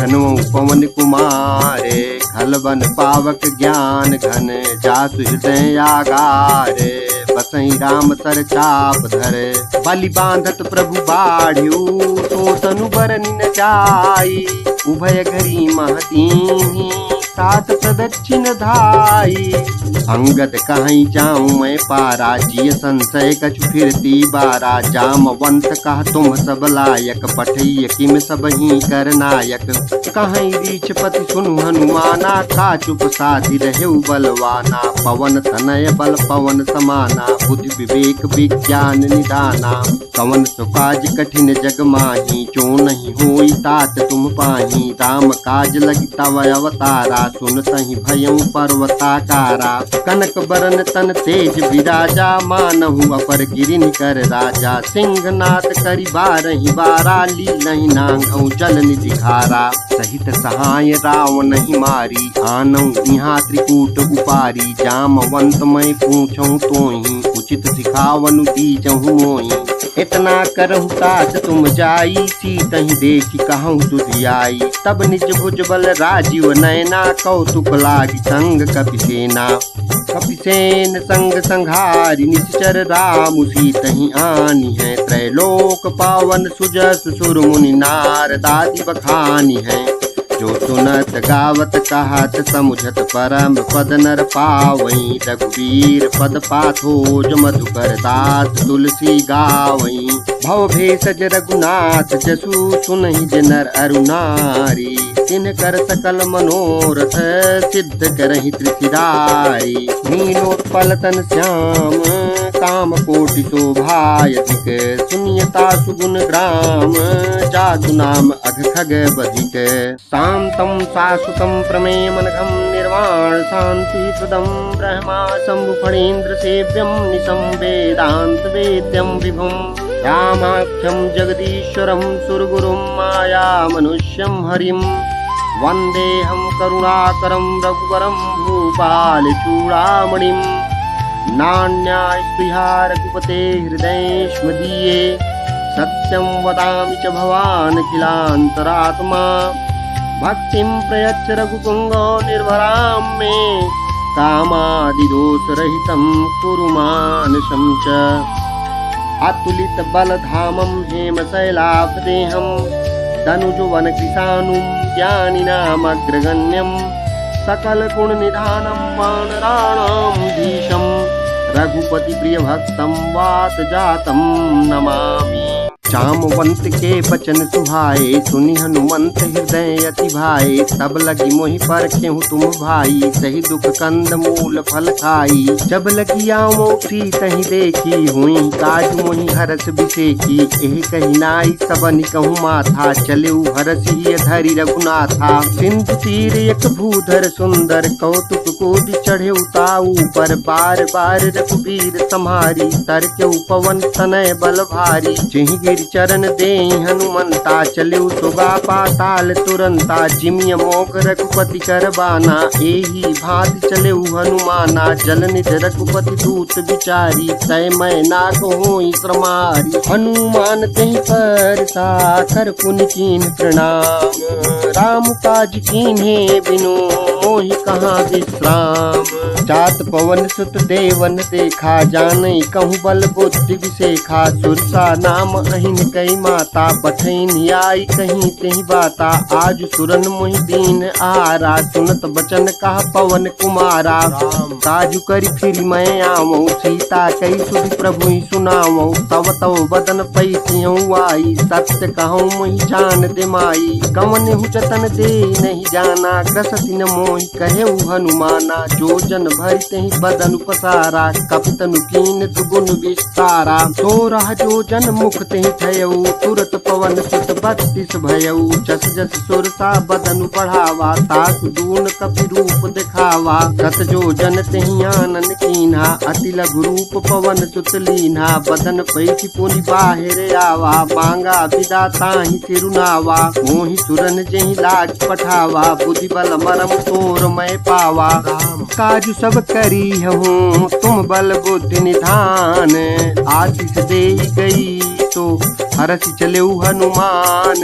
धनुओं पवन कुमारे, खलबन पावक ज्ञान घन, जासु हृदय आगारे। बसई राम सर चाप धरे, बलि बांधत प्रभु बाढ़्यू, तो तनु बरनि न जाई। उभय घरी महदीनी, सात प्रदक्षिण धाई। अंगद कहीं जाऊं मैं पारा, जिय संशय कछु फिरती बारा। जामवंत कह तुम सब लायक, पठैय किम सब ही कर नायक। कहीं रीछपति सुनु हनुमाना, का चुप साधि रहेउ बलवाना। पवन तनय बल पवन समाना, बुद्धि विवेक विज्ञान निदाना। कवन सुकाज कठिन जग माही, जो नहीं होई तात तुम पाही। राम काज लगी तव अवतारा, सुनतहि भयउ पर्वताकारा। कनक बरन तन तेज विराजा, मानहु अपर गिरिन कर राजा। सिंहनाद करि बारहि बारा, लीलहि नांगहु जल निधि धारा। सहित सहाय रावण ही मारी, आनऊ इहाँ त्रिकूट उपारी। जामवंत मैं पूछऊँ तोहि, उचित सिखावनु दीजहु मोहि। इतना करहु तात तुम जाई, सीतहि देखि कहूँ सुधियाई। तब निज भुज बल राजीव नयना, कौतुक लागी संग कपिसेना। कपिसेन संग संघारि, निश्चर राम सीतहि आनी है। त्रैलोक पावन सुजस सुर मुनि, नारदादि बखानी है। जो सुनत गावत कहत, समुझत परम पद नर पावई। रघुवीर पद पाथोज, मधुकर दास तुलसी गावई। भव भेषज रघुनाथ जसु, सुनहि जे नर अरु नारी। तिनकर सकल मनोरथ, सिद्ध करहि त्रिशिरारी। मीनोत्पल तन श्याम, काम कोटि शोभायधिक। सुनियता सुगुण ग्राम, जातु नाम अघ खग बधिक। शांतं शाश्वतं प्रमेयमनघं, निर्वाण शांति प्रदं ब्रह्मा। शंभु फणीन्द्र सेव्यं, निशं वेदांत वेद्यं विभुं। रामाख्यं जगदीश्वरं, सुरगुरुं माया मनुष्यं हरिं। वन्देऽहं करुणाकरं रघुवरं, भूपाल चूडामणिं। नान्यास्पृहा रघुपते हृदयेष्मदीये, सत्यं वदामि च भवान् किलान्तरात्मा। भक्तिं प्रयच्छ रघुपुङ्गो निर्भरां मे, कामादिदोषरहितं कुरु मानसं च। अतुलित बलधामं हेमशैलाभदेहं, दनुजवन कृशानुं ज्ञानिनामग्रगण्यं। सकल गुण निधानं वानराणां धीशं, रघुपति प्रिय भक्तं वात जातं नमामि। जामवंत के बचन सुहाए, सुनि हनुमंत हृदय अति भाए। तब लगी मोहि परखेहु तुम भाई, सही दुख कंद मूल फल खाई। जब लगी आओ सीतहि देखी, हुई काज मोहि हरस बिसेकी। एहि कही नाई सबनि कहूँ माथा, चलेउ हरसि धरि रघुनाथा। सिंधु तीर एक भूधर सुंदर, कौतुक कोटि चढ़े ताऊ पर। बार बार रघुबीर सम्हारी, तरकेउ पवन तनय बल भारी। जिहि गिर चरण दे हनुमंता, चलेउ सुगा पाताल तुरंता। जिमिय मोग रघुपति करबाना, एही भांति चलेउ हनुमाना। जल निध रघुपति दूत विचारी, तय मैं नाग होई श्रमारी। हनुमान तेहि पर साकर पुनि कीन्ह प्रणाम, राम काज कीन्हे बिनु मोहि कहाँ विश्राम। जात पवन सुत देवन देखा, जानई कहूँ बल बुद्धि विसेखा। सुरसा नाम अहिन कई माता, पठैन आई कहीं तेहि बाता। आज सुरन मोहि दीन आहारा, सुनत बचन कहा पवन कुमारा। काजु करि फिर मैं आवऊँ, सीता कई सुधि प्रभु ही सुनावऊँ। तव तव बदन पैसियऊँ आई, सत्य कहूँ मोहि जान दे माई। कवन हु जतन दे नहीं जाना, ग्रसति न मोहि कहेउ हनुमाना। जो जन भरि तेहि बदन पसारा, कपितनु कीन दुगुन विस्तारा। सोरह जो जन मुख तेहि थयऊ, तुरत पवन सुत 32 भयऊ। जस जस सुरसा बदनु बढ़ावा, तासु दून कपि रूप दिखावा। सत जो जन तेहि आनन कीन्हा, अति लघु रूप पवन सुत लीन्हा। बदन पैठि पुनि बाहिर आवा, मांगा विदा ताहि सिरुनावा। मोहि सुरन जेहि लाज पठावा, बुद्धि बल मरम तोर मैं पावा। काजु सब सब करी हूँ तुम बल बुद्धि निधान। आशीष दे गई तो हरसि चले हनुमान।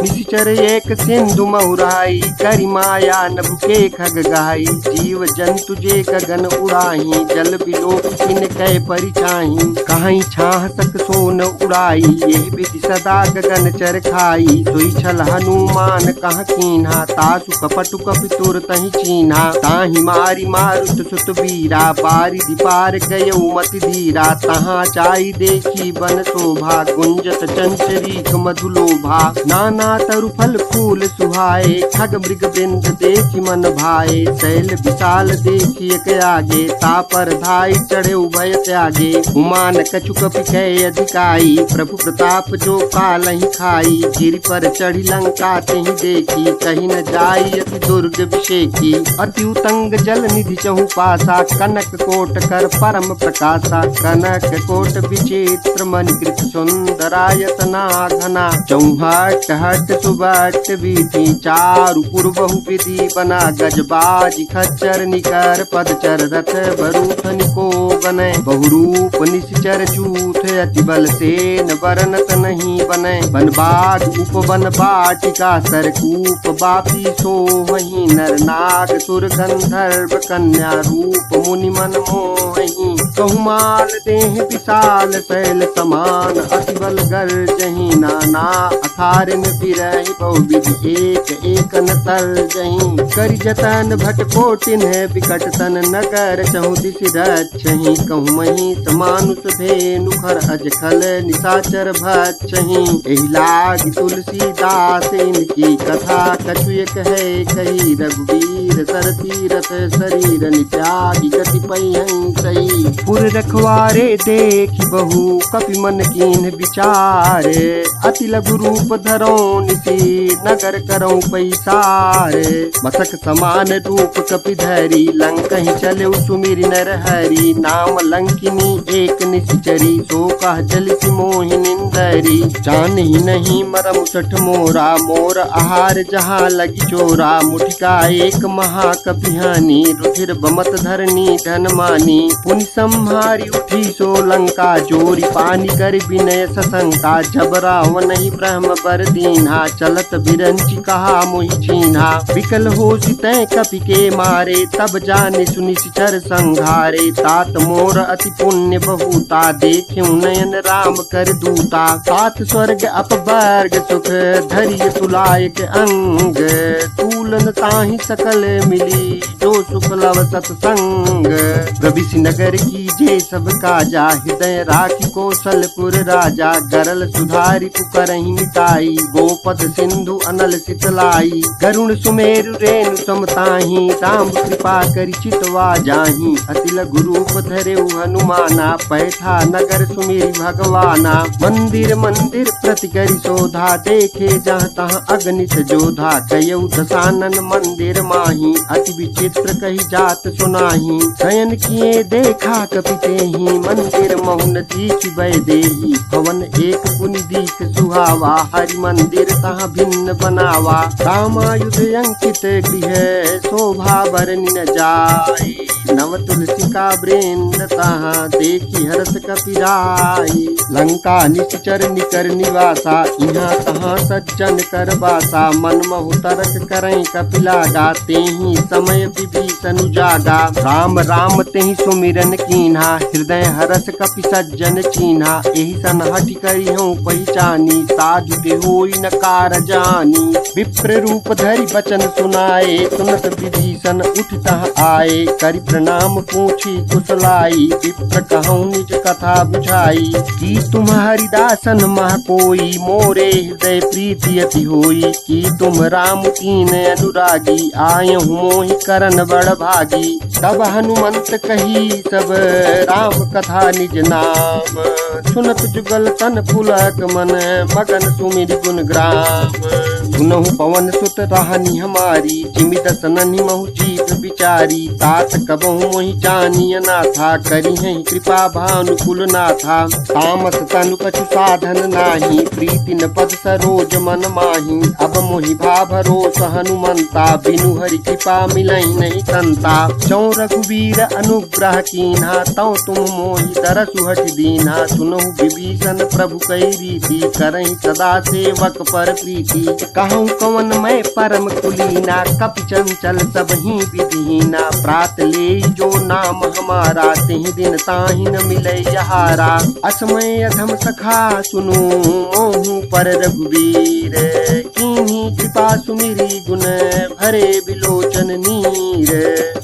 निशिचर एक सिंधु महुराई करी माया नभ के खग गाई। जीव जंतु जे गगन उड़ाही जल बिलो किन कै परिछाही। कहीं छाह सक सोन उड़ाई ये विधि सदा गगन चर खाई। सोई छल हनुमान कहाँ कीन्हा तासु कपटु कपितुर तहि चीन्हा। ताहि मारी मारुत सुत बीरा पारिधि पार गयउ मति धीरा। तहाँ चाई देखी बन शोभा गुंजत चंचरीक मधुलोभा। नाना तरु फल फूल सुहाए खग मृग बिंद देखी मन भाए। शैल विशाल देखी एक आगे तापर धाई चढ़े उभय त्यागे। उमान कछु कपि कै अधिकाई प्रभु प्रताप जो काल ही खाई। गिरि पर चढ़ी लंका तेहि देखी कहीं न जाई अति दुर्ग विषेकी। अति उतंग जल निधि चहु पासा कनक कोट कर परम प्रकाशा। कनक कोट विचित्र मणिकृत सुंदरायतना घना। चौहट हट सुबट विधि चारु पूर्वहु विधि बना। गजबाज खच्चर निकर पदचर रथ बरूथ निको बने। बहुरूप निश्चर चूथ अति बल सेन बरनत नहीं बने। वन बाग उपवन बाटिका सरकूप बापी सोहहि। नर नाग सुर गंधर्व कन्या रूप मुनि मन मोहि। कहुमाल देह विशाल शैल समान अति बल गर्जहि। नाना अथारिन फिरहि बहुविधि एक एक न तरजहि। करि जतन भट कोटिन विकट तन नगर चहु दिशि रक्षहि। कहूमहि समानुष धेनु खर अजखल निशाचर भक्षहि। एहि लाग तुलसीदास इनकी कथा कछु एक है कही। रघुवीर सर तीरथ शरीर नित्यागी गति पहिं सही। पुर रखवारे देखि बहु कपि मन कीन विचार। अति लघु रूप धरो निसी नगर करौ पैसार। मसक समान रूप कपि धरी लंकहि चले सुमिरि नर हरि। नाम लंकिनी एक निश्चरी सो कह चलिसि मोहि निंदरी। जानहि नहीं मरम सठ मोरा मोर आहार जहाँ लगी चोरा। मुठिका एक महाकपिहानी रुधिर बमत धरनी धन मानी। पुनि संहारी उठी सो लंका जोरी पानी कर विनय सशंका। जब रावण ही ब्रह्म बर दीन्हा चलत बिरंची कहा मोहि छीन्हा। विकल हो सितै कपि के मारे तब जाने सुनि सिचर संघारे। तात मोर अति पुण्य बहुता देख्यु नयन राम कर दूता। सात स्वर्ग अपवर्ग सुख धरिय तुलायक अंग। तूलन ताहि सकल मिली जो सुख लव सत्संग। रविसि नगर की जे सब काजा हृदय राखी कौशलपुर राजा। गरल सुधारी पुकरहि मिताई गोपद सिंधु अनल सितलाई। गरुण सुमेरु रेणु समताहि राम कृपा करि चितवा जाहि। अति लघु रूप धरेउ हनुमाना पैठा नगर सुमेरि भगवाना। मंदिर मंदिर प्रति करि शोधा देखे जहाँ तहाँ अगणित जोधा। कयउ दशानन मंदिर माही अति विचित्र कही जात सुनाही। शयन किए देखा कपि तेहि मंदिर महुन दीख वैदेही। भवन एक पुनि दीख सुहावा हरि मंदिर तहाँ भिन्न बनावा। रामायुध अंकित गृह शोभा बरनि न जाय। नव तुलसी का वृंद तहाँ देखी हर्ष कपिराई। लंका निश्चर निकर निवासा यहाँ तहाँ सज्जन कर बासा। मन महु तरक करई कपिलागा तेहि समय विभीषण जागा। राम राम तेहि सुमिरन कीन्हा हृदय हरस कपि सज्जन चीन्हा। एहि सन हठि करी हूँ पहचानी साधु के होई न कार जानी। विप्र रूप धरि बचन सुनाए सुनत विभीषण उठता आए। करि प्रणाम पूछी कुशलाई विप्र कहूँ निज कथा बुझाई। की तुम हरिदासन मह कोई मोरे हृदय प्रीति अति होई। की तुम राम कीन अनुरागी आय मोहि करन बड़ भागी। तब हनुमंत कही सब राम कथा निज नाम। सुनत जुगल तन पुलक मन मगन सुमिर गुण ग्राम। सुनहु पवन सुत रहनी हमारी जिमि दसननि महु जीव विचारी। तात कबहु मोहि जानिय ना था, करी है कृपा भानुकुल ना था। तामस तनु कछु साधन नाही, प्रीति न पद सरोज मन माही। अब मोहि भा भरोस हनुमंता, बिनु हरि कृपा मिलई नहीं संता। चौ रघुवीर अनुग्रह कीन्हा, तौ तुम मोहि दरसु हठ दीन्हा। सुनहु विभीषण प्रभु कई रीति, करहि सदा सेवक पर प्रीति। कहूँ कवन मैं परम कुलीना, कपि चंचल सबहि विधिहीना। प्रात ले जो नाम हमारा, तिहि दिन ताहि न मिलै यहारा। असमय अधम सखा सुनु, मोहु पर रघुवीर। कीन्ही कृपा सुमिरी, गुण भरे बिलोचन नीर।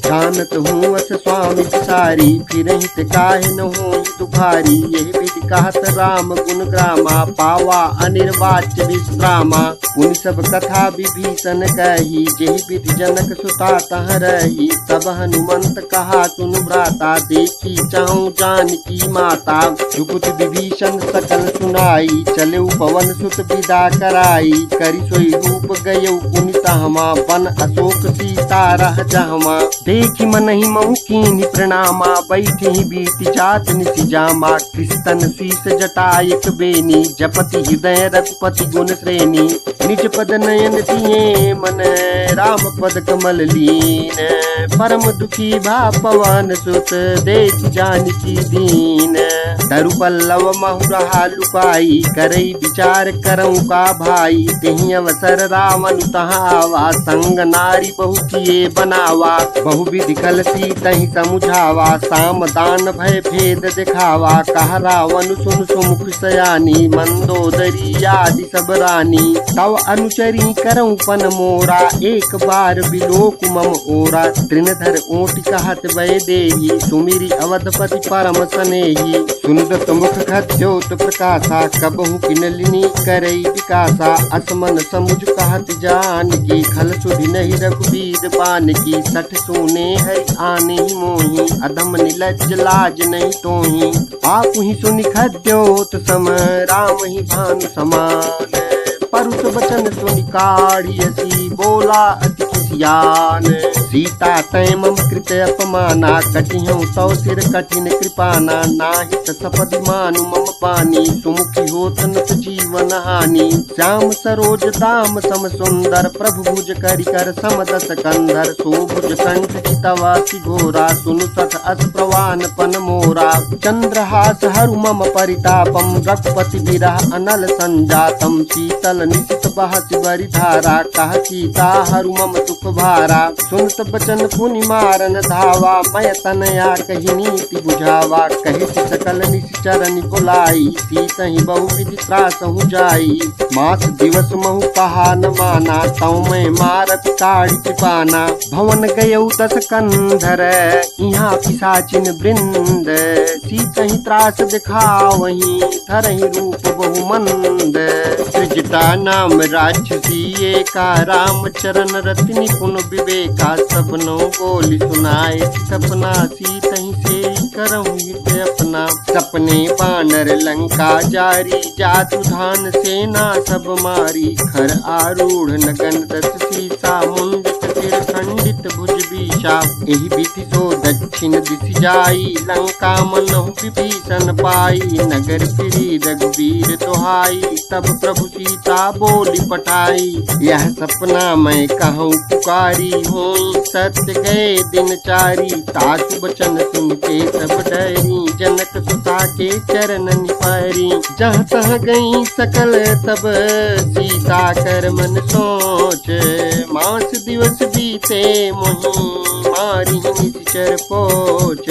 जानत हूँ अस स्वामी सारी, फिरहि ते काहे न होई दुखारी। यह विधि कहत राम गुण ग्रामा, पावा अनिर्वाच्य विश्रामा। उन सब कथा विभीषण कही, जेहि विधि जनक सुता तह रही। तब हनुमंत कहा सुन भ्राता, देखी चाहूं जानकी माता। जुगुत विभीषण सकल सुनाई, चले पवन सुत विदा कराई। करि सोई रूप गयौ पुनि तहमा, बन अशोक सीता रह जहमा। देखि मनहि महु कीन्हि प्रणामा, बैठे ही बीति जात निसि जामा। कृष्ण शीस जटायक बेनी, जपति हृदय रघुपति गुण श्रेणी। निज पद नयन दिए मन, राम पद कमल लीन। परम दुखी भा पवन सुत, देख जानकी दीन। तरु पल्लव महु रहा लुकाई, करई विचार करऊँ का भाई। तेहि अवसर रावण तहाँ आवा, संग नारी बहु किए बनावा। बहु विधि कलसी तहि समुझावा, साम दान भय भेद दिखावा। कह रावण सुन सुमुख सयानी, मंदोदरी आदि सब रानी। तव अनुचरी करऊँ पन मोरा, एक बार बिलोक मम ओरा। तृणधर ओटि कहत वै देही, सुमिरी अवधपति परम सनेही। सुनदत मुख खद्योत प्रकाशा, कबहु किनलिनी करई विकासा। असमन समुझ कहत जानकी, खल सुधि नहीं रघुवीर बान की। सठ सोने है आने ही मोही, अधम निलज्ज लाज नहीं तोही। आप ही सुनि खद्योत सम, राम ही भानु समान। परुष वचन सुनि काढ़ियसी, बोला अति किसियान। सीता तै मम कृत अपमाना, कटिहूँ तौ सिर कठिन कृपाना। नाहित सपदि मानु मम पानी, सुमुखी होत न जीवन हानि। श्याम सरोज दाम सम सुंदर, प्रभु भुज करि कर सम दस कंधर। सोभुज कंठ चितवासी घोरा, सुनु सठ अस प्रवान पन मोरा। चंद्रहास हरु मम परितापम, रघुपति विरह अनल संजातम। शीतल निशित बहस बरि धारा, कह सीता हरु मम दुख भारा। सुनत बचन पुनि मारन धावा, मय तनया कही नीति बुझावा। कहे सकल निश्चरनि बुलाई, सीतहि बहु विधि त्रासहु जाई। मास दिवस महु कहा न माना, तौ मैं मारत काढ़ि कृपाना। भवन गयौ दस कंधर, यहाँ पिशाचिन वृंद। सीतहि त्रास दिखावहीं, धरहि रूप बहु मंद। त्रिजटा नाम राक्षसी एका, राम चरण रति निपुण विवेका। सबनो बोली सुनाए सपना, सीतहि से करहु हित अपना। सपने बानर लंका जारी, जातु धान सेना सब मारी। खर आरूढ़ नगन दस सीसा, मुंडित सिर खंडित भुज बीसा। एहि विधि सो दक्षिण दिशि जाई, लंका मनहु विभीषण पाई। नगर फिरी रघुवीर दुहाई, तब प्रभु सीता बोली पठाई। यह सपना मैं कहूँ पुकारी, होई सत्य गए दिन चारी। ताकु बचन सुन के सब डरी, जनक सुता के चरण निपारी। जहाँ तहाँ गई सकल तब, सीता कर मन सोच। मास दिवस बीते मोहि, मारी निश्चर पोच।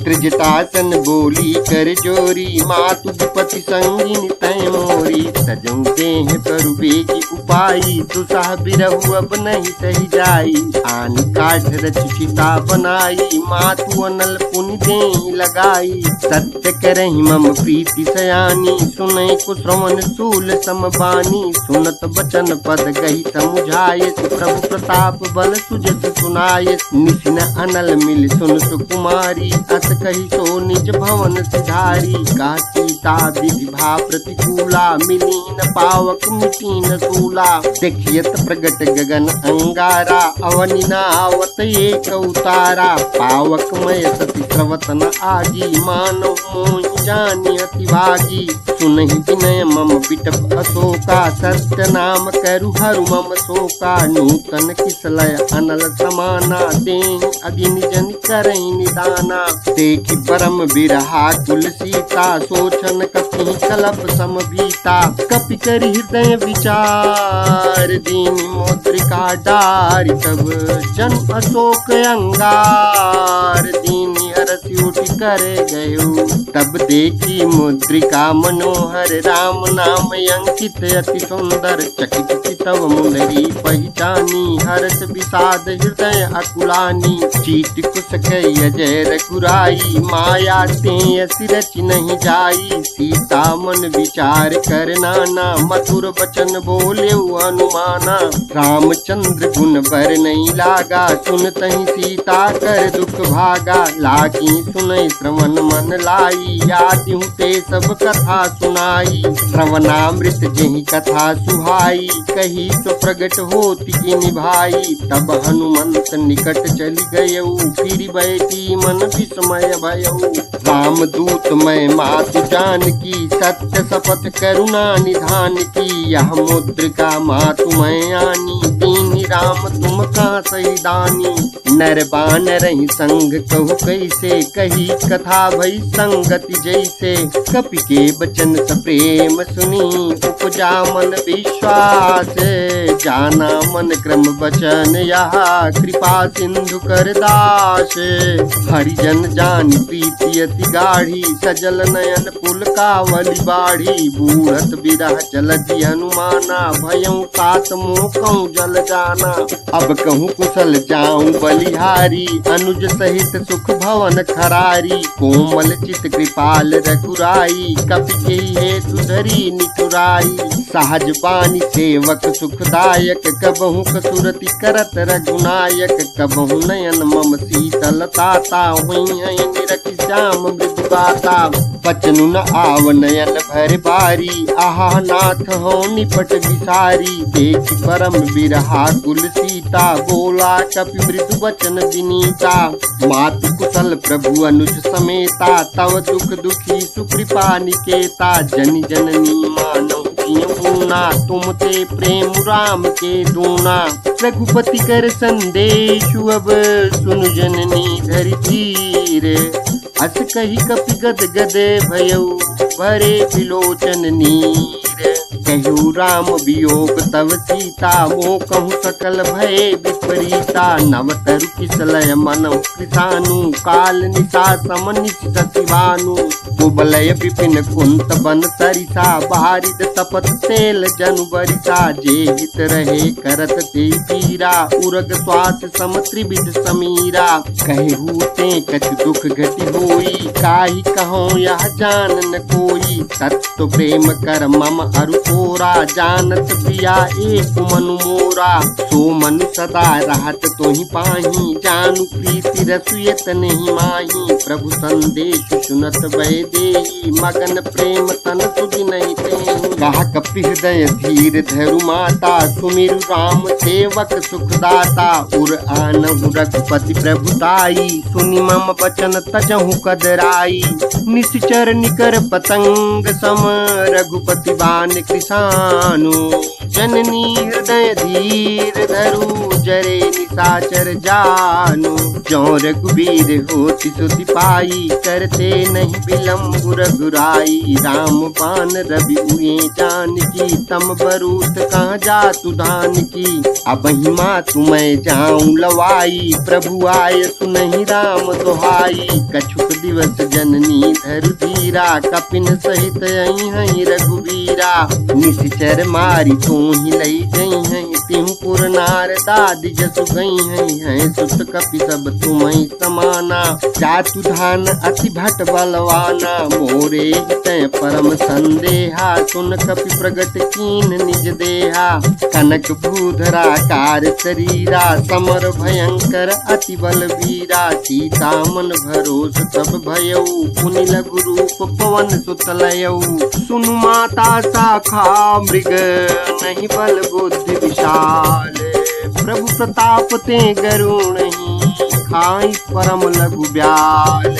त्रिजटासन बोली कर जोरी, मातु विपति संगिनी तय मोरी। सजऊ देह परु बेगी उपाई, दुसह बिरहु अब नहीं सही जाई। आन काठ रचिता बनाई, मातु अनल पुनि देहि लगाई। सत्य करहि मम प्रीति सयानी, सुनै कुश्रवण शूल समबानी। सुनत बचन पद गही समुझाये, प्रभु प्रताप बल सुजस सुनाये। निसिन अनल मिल सुन सुकुमारी, अस कही सो निज भवन सिधारी। का सीता विधि भा प्रतिकूला, मिली न पावक मिटी न सूला। देखियत प्रगट गगन अंगारा, अवनि न आवत एक उतारा। पावक मय सती स्रवत न आगी, मानव मोहि जानि अति भागी। सुनहि विनय मम बिटप अशोका, सत्य नाम करु हरु मम शोका। नूतन किसलय अनल समाना, देहि अगिनि जनि करहि निदाना। देखि परम बिरहा कुल सीता, सोचन कपि कलप समभीता। कपि करि हृदय विचार, दीनि मुद्रिका डारि। तब जन अशोक अंगार, दीनि हरसि उठि करे गयो। तब देखी मुद्रिका मनोहर, राम नाम अंकित अति सुंदर। चकित चितव मुंदरी पहचानी, हर्ष विषाद हृदय अकुलानी। चीत कुश कई अजय रघुराई, माया ते असी रच नहीं जाई। सीता मन विचार कर नाना, मधुर वचन बोले अनुमाना। रामचंद्र गुण बर नहीं लागा, सुनतहि सीता कर दुख भागा। लागी सुनई श्रवण मन लाई, यादि ते सब कथा सुनाई। श्रवणामृत जेहि कथा सुहाई, कही तो प्रगट होती की निभाई। तब हनुमंत निकट चली गयऊ, फिर बैठी मन विस्मय भयऊ। राम दूत मैं मातु जान की, सत्य शपथ करुणा निधान की। यह मुद्रिका मातु मैं आनी, दीनि राम तुम का सही दानी। नर बानर ही संग कहु कैसे, कही कथा भई संगति जैसे। कपि के बचन सप्रेम सुनी, उपजा मन विश्वास। जाना मन क्रम बचन यहा, कृपा सिंधु कर दास। हरिजन जान प्रीति अति गाढ़ी, सजल नयन पुल कावली बाढ़ी। बूढ़त बिरह जलधि हनुमाना, भयउ तात मोह कहूँ जल जाना। अब कहूँ कुशल जाऊं बलिहारी, अनुज सहित सुख भवन खरारी। कोमल चित कृपाल रघुराई, कपि के हेतु धरी निठुराई। सहज बानी सेवक सुखदायक, कबहु कसुरति करत रघुनायक। कबहु नयन मम शीतल ताता, हुई है निरखि श्याम मृदु गाता। बचनु न आव नयन भर बारी, आहा नाथ हो निपट विसारी। देख परम बिरहा कुल सीता, बोला कपि मृदु वचन विनीता। मातु कुशल प्रभु अनुज समेता, तव दुख दुखी सुकृपा निकेता। जन जननी मानव पूना, तुम ते प्रेम राम के दूना। रघुपति कर संदेश अब, सुन जननी धरि धीर। अस कही कपि गद गद भयऊ, भरे विलोचन नीर। कहु राम वियोग तव सीता, मोह कहूँ सकल भय विपरीता। नव तरु किसलय मनहु कृतानु, काल निशा सम निशि भानु। कुबलय विपिन कुंत बन सरिसा, बारिद तपत तेल जनु बरिसा। जे हित रहे करत ते पीरा, उरग श्वास सम त्रिविध समीरा। कहु ते कछु दुख घटि होई, काहि कहूँ यह जान न कोई। तत्व प्रेम कर मम अरु तोरा, जानत पिया एक मनु मोरा। सो मनु सदा रहत तोहि पाही, जानू प्रीति रसुयत नहीं माही। प्रभु संदेश सुनत भय देहि, मगन प्रेम तन तुझ नहीं तेहि। कहा कपि हृदय धीर धरु माता, सुमिरु राम सेवक सुखदाता। उर आनहु रघुपति प्रभुताई, सुनि मम बचन तजहु कदराई। निश्चर निकर पतंग सम, रघुपति बान कृसानु। जननी हृदय धीर धरु, जरे निशाचर जानु। जो रघुबीर होति सुति पाई, करते नहीं विलम्ब रघुराई। राम बान रवि उए जान की, तम बरूत कहाँ जातु धान की। अब हिमा तुम्हें जाऊं लवाई, प्रभु आय सुनहि राम दोहाई। कछुक दिवस जननी धरु धीरा, कपिन सहित आई हई रघुबीरा। वीरा निश्चर मारी तो ही लई गई हैं तिमपुर नार दाद जसु गई हैं सुत कपि सब तुम्हें समाना जातु धान अति भट बलवाना मोरे तय परम संदेहा सुन कपि प्रगट कीन निज देहा कनक भूधरा कार शरीरा समर भयंकर अति बलवीरा सीता मन भरोस तब भयऊ पुनि लघु रूप पवन सुतलयऊ सुनु माता शाखा मृग नहीं बल बुद्धि विशाल प्रभु प्रताप ते गरुण खाई परम लघु ब्याल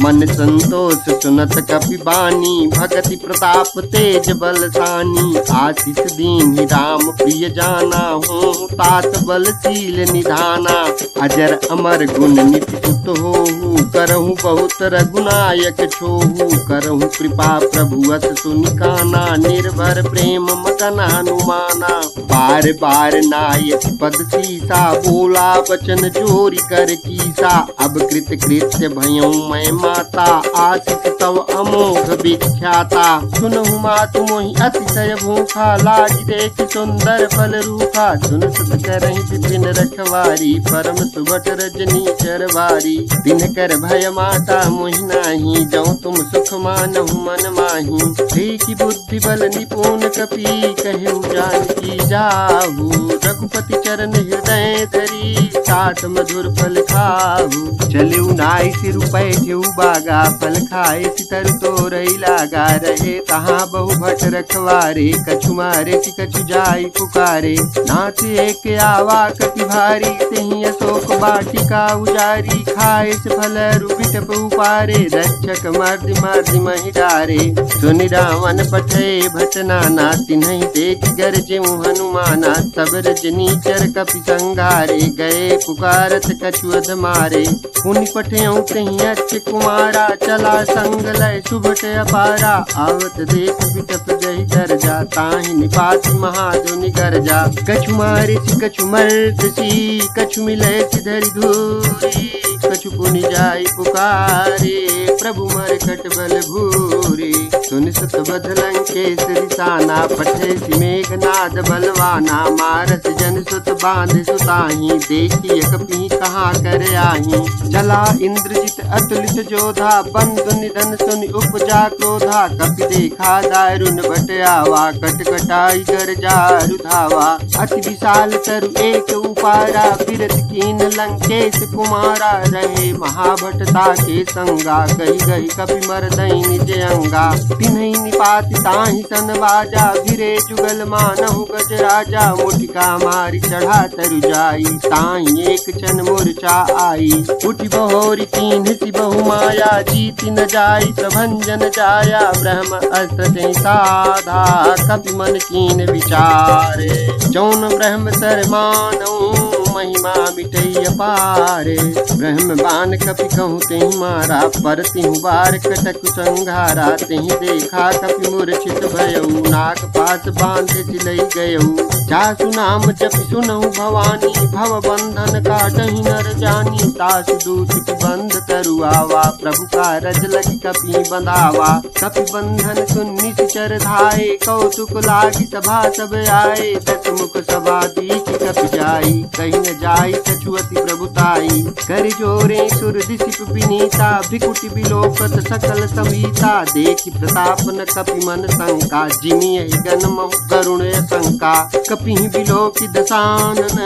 मन संतोष सुनत कपि बानी भगति प्रताप तेज बलसानी आशीष दीन राम प्रिय जाना हूँ तात बलशील निधाना अजर अमर गुण निति सुत होहु करहु बहुत रघुनायक छोहु करहु कृपा प्रभु अस सुनिकाना निर्भर प्रेम मगन हनुमाना बार बार नायक पद सीसा बोला वचन जोरी कर कीसा अब कृत कृत्य भयऊ मैं माता आशिक तव अमोघ विख्याता सुनहु मातु मोहि अतिशय भूखा लाज देख सुंदर फल रूखा सुन सुत करहि विपिन रखवारी परम सुबट रजनी चरवारी दिन कर भय माता मोहि नाही जऊँ तुम सुख मानहु मन माही देखी बुद्धि बल निपुण कपि कहु जानकी जाहू रघुपति चरण हृदय धरी साथ मधुर फल खाहू चलऊ नाई सिर पैठेऊ बागा फल खाए सितर तो रही लागा रहे तहाँ बहु भट रखवारे कछु मारे कि कछु जाई पुकारे नाथ एक आवा कति भारी तेहि अशोक बाटिका उजारी खाए से फल रुपिट पारे रक्षक मर्दि मर्दि महि डारे सुनि रावण पठे भट नाना तिन्हि देख गरजे हनुमाना सब रजनीचर कपि संघारे गए पुकारत कछु अध मारे पुनि पठेऊ कहीं अच्छ कुमारा चला संग लय सुभट अपारा आवत देख बिटप जहि दरजा ताहि निपाति महाजुनि गरजा कछु मारे सी कछु मर्द सी कछु मिले धरि धूरी कछु पुनि जाई पुकारे प्रभु मरकट बल भूरी सुन सुत बध लंकेश रिसाना पठे सी मेघनाद बलवाना मारस जन सुत बांध सुताही देखिए कपि कहाँ कर आही चला इंद्रजित अतुलित जोधा बंधु निधन सुनि उपजा क्रोधा कपि देखा दारुण बट आवा कट कटाई गरजा रुधावा अति विशाल तरु एक उपारा फिरत कीन लंकेश कुमारा रहे महाभटता के संगा कही गही कपि मरदई निज अंगा तिन्हि निपाति ताहि सन बाजा भिरे जुगल मानहु गज राजा मुटिका मारी चढ़ा तरु जाई ताहि एक क्षण मूर्छा आई उठि बहोरी कीन्ह सी बहु माया जीति न जाई प्रभंजन जाया ब्रह्म अस्त्र ते साधा कपि मन कीन विचारे जौन ब्रह्म सर मानऊ महिमा मिटई अपारे ब्रह्म बान कपि कहूँ तेहि मारा पर तिहु बार कटक संघारा तेहि देखा कपि मूर्छित भयऊ नाग पास बांधे सिलई गयऊ जासु नाम जपि सुनहु भवानी भव बंधन काटहि नर जानी तासु दूत की बंध तरुआवा प्रभु का रज लगी कपि बंधावा कपि बंधन सुन निश्चर धाये कौतुक लागी सभा सब आए दस मुख सभा दीख कपि जाई कहीं न जाई कछुअति प्रभुताई कर जोरे सुर दिसिप विनीता भिकुटि बिलोकत सकल समीता देखि प्रताप न कपि मन शंका जिमि गण महु करुण शंका कपि बिलोकि दसानन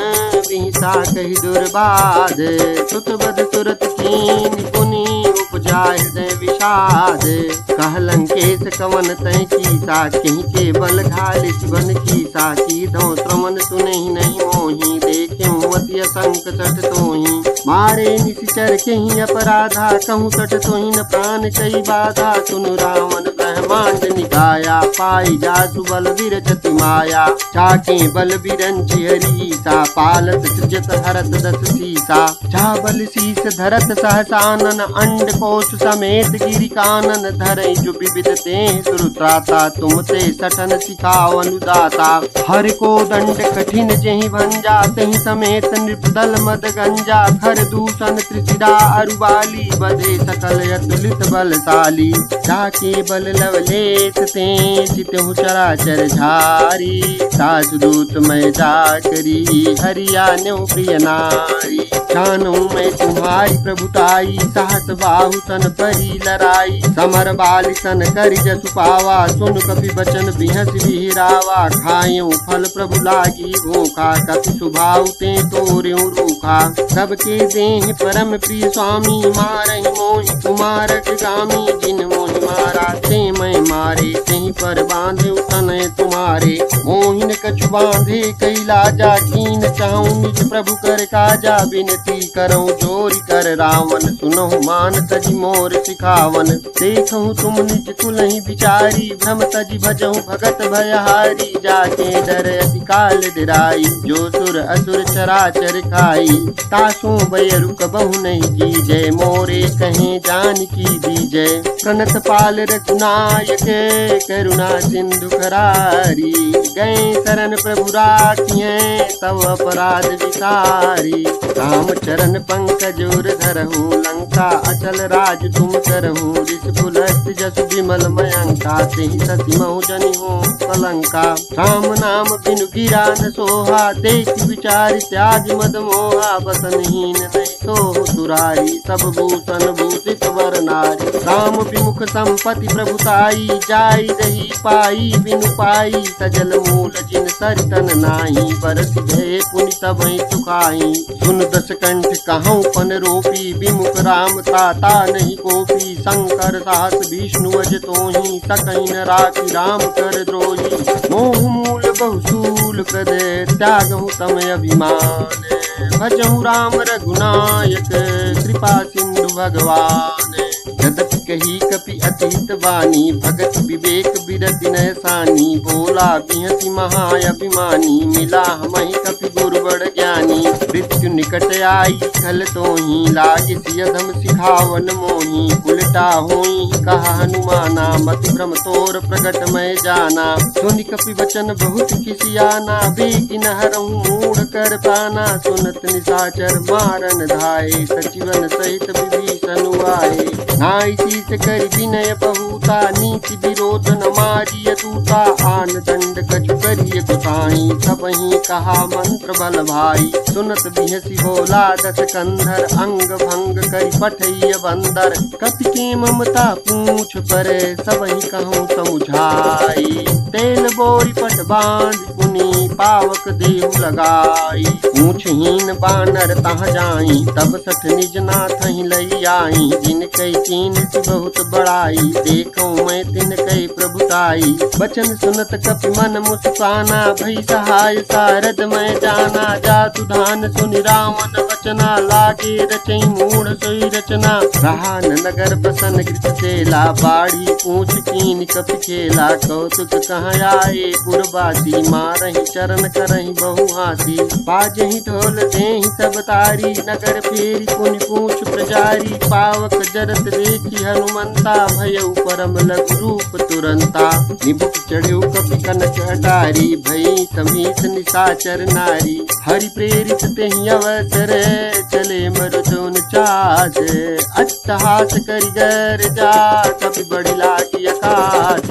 विहिता कहि दुर्बाध सुत बद सुरत कीन पुनि उपजा हृदय विषाद कह लंकेश कवन तय कीसा कहीं के बल घाल शिवन कीसा की धो श्रवण सुनहि नहीं मोहि देखे मति असंक सठ तोहि मारे निश्चर कहीं अपराधा कहूँ सठ तोहि न प्राण कई बाधा सुनु रावण ब्रह्मांड निकाया पाई जासु बल विरचति माया चाके बल बिरंचि हरीसा पालत सृजत हरत दस सीसा जा बल शीस धरत सहसानन अंड कोश समेत गिरि कानन धरई जो विविध ते सुरत्राता तुम ते सठन सिखाओ अनुदाता हर को दंड कठिन जेहि भंजा तेहि समेत नृपदल मद गंजा खर दूषण त्रिशिरा अरुबाली बधे सकल अतुलित बलशाली जाके बल लवलेत ते चितहु चराचर झारी। सासु दूत मैं जाकरी हरिया न्यो प्रिय नारी। जानू मैं तुम्हारी प्रभुताई साहस बाहु सन परी लराई। समर बाल सन करि जसु पावा सुन कपि बचन बिहस बिहरावा। खायूं फल प्रभु लागी भूखा कपि सुभाव ते तोर्यूं रूखा। सबके देह परम प्रिय स्वामी मारहि मोहि कुमारक गामी। जिन मोहि मारा ते मैं मारे तेहि पर बांधे तनय तुम्हारे। मोहिन कछु बांधे कैला जा कीन चाहूं निज प्रभु कर काजा। बिनती करऊं जोरी कर रावण सुनहु मान तजी मोर सिखावन। देखूं तुम निज कुलहि विचारी भ्रम तजी भजहु भगत भयहारी। जाके डर अति काल डिराई जो सुर असुर चराचर खाई। तासु बयरु कबहु नहीं की जय मोरे कहें जान की दीजय। प्रणत पाल रघुनायक करुणा सिंधु करारी। गए शरण प्रभु राखिए तव अपराध विसारी। राम चरण पंकज उर धरहु लंका अचल राज तुम करहु। ऋषिकुलस्थ जसु विमल मयंका तेहि सति महु जनि हो कलंका। राम नाम बिनु गिरा न सोहा देख विचार त्याग मद मोहा। बसनहीन नहीं सोहु सुरारी सब भूषण भूषित वर नारी। राम विमुख संपत्ति प्रभुताई जाई रही पाई। बिनु पाई सजल मूल जिन सरितन नाही। बरस गए पुनि तबहि सुखाई। सुन दस कंठ कहूँ पन रोपी विमुख राम ताता नहीं कोपी। शंकर साहस विष्णु अज तोहि सकहि न राखी राम कर द्रोही। मोह मूल बहुसूल प्रद त्यागहु तम अभिमान। भजहु राम रघुनायक कृपा सिंधु भगवान। यद्यपि कही कपि अतीत वाणी भगत विवेक बिरति नय सानी। बोला बिहसी महाअभिमानी मिला हमहि कपि गुरु बड़ ज्ञानी। मृत्यु निकट आई खल तोहि लागे सियधम सिखावन मोहि। उल्टा होई कहा हनुमाना मति भ्रम तोर प्रगट मैं जाना। सुनि कपि वचन बहुत किसियाना बेगी न हरहु मूढ़ कर पाना। सुनत निशाचर मारन धाये सचिवन सहित विभीषण आए। नाई शीस करि विनय बहुता नीति विरोध न मारिय दूता। आन दंड कछु करिय गुसाई सबहि कहा मंत्र बल भाई। सुनत बिहसी बोला दस कंधर अंग भंग करि पठैय बंदर। कपि के ममता पूछ पर सबहि कहूँ समुझाई। तेल बोरी पट बांध पुनि पावक देहु लगाई। पूछहीन बानर तहाँ जाई तब सठ निज नाथ ही लई आई। जिन कई चीन सी बहुत बड़ाई देखूं मैं तिन कई प्रभुताई। बचन सुनत कपि मन मुस्काना भई सहाय सारद मैं जाना। जातु धान सुनि रावण वचना लागे रचई मूढ़ सोई रचना। रहा न नगर बसन कृत चेला बाढ़ी पूछ कीन कपि खेला। कौतुक कहाँ आए पुरबासी मारहि चरण करहि बहु हासी। बाजहि ढोल देहि सब तारी नगर फेरी पुनि पूछ प्रजारी। पावक जरत देखी हनुमंता भयउ परम लघु रूप तुरंता। निबुक चढ़्यु कपि कनक अटारी भई समीत निशाचर नारी। हरि प्रेरित तेहि अवसर चले मरुदोन चास। अट्टहास करि गरजा कपि बढ़ि लागी आकाश।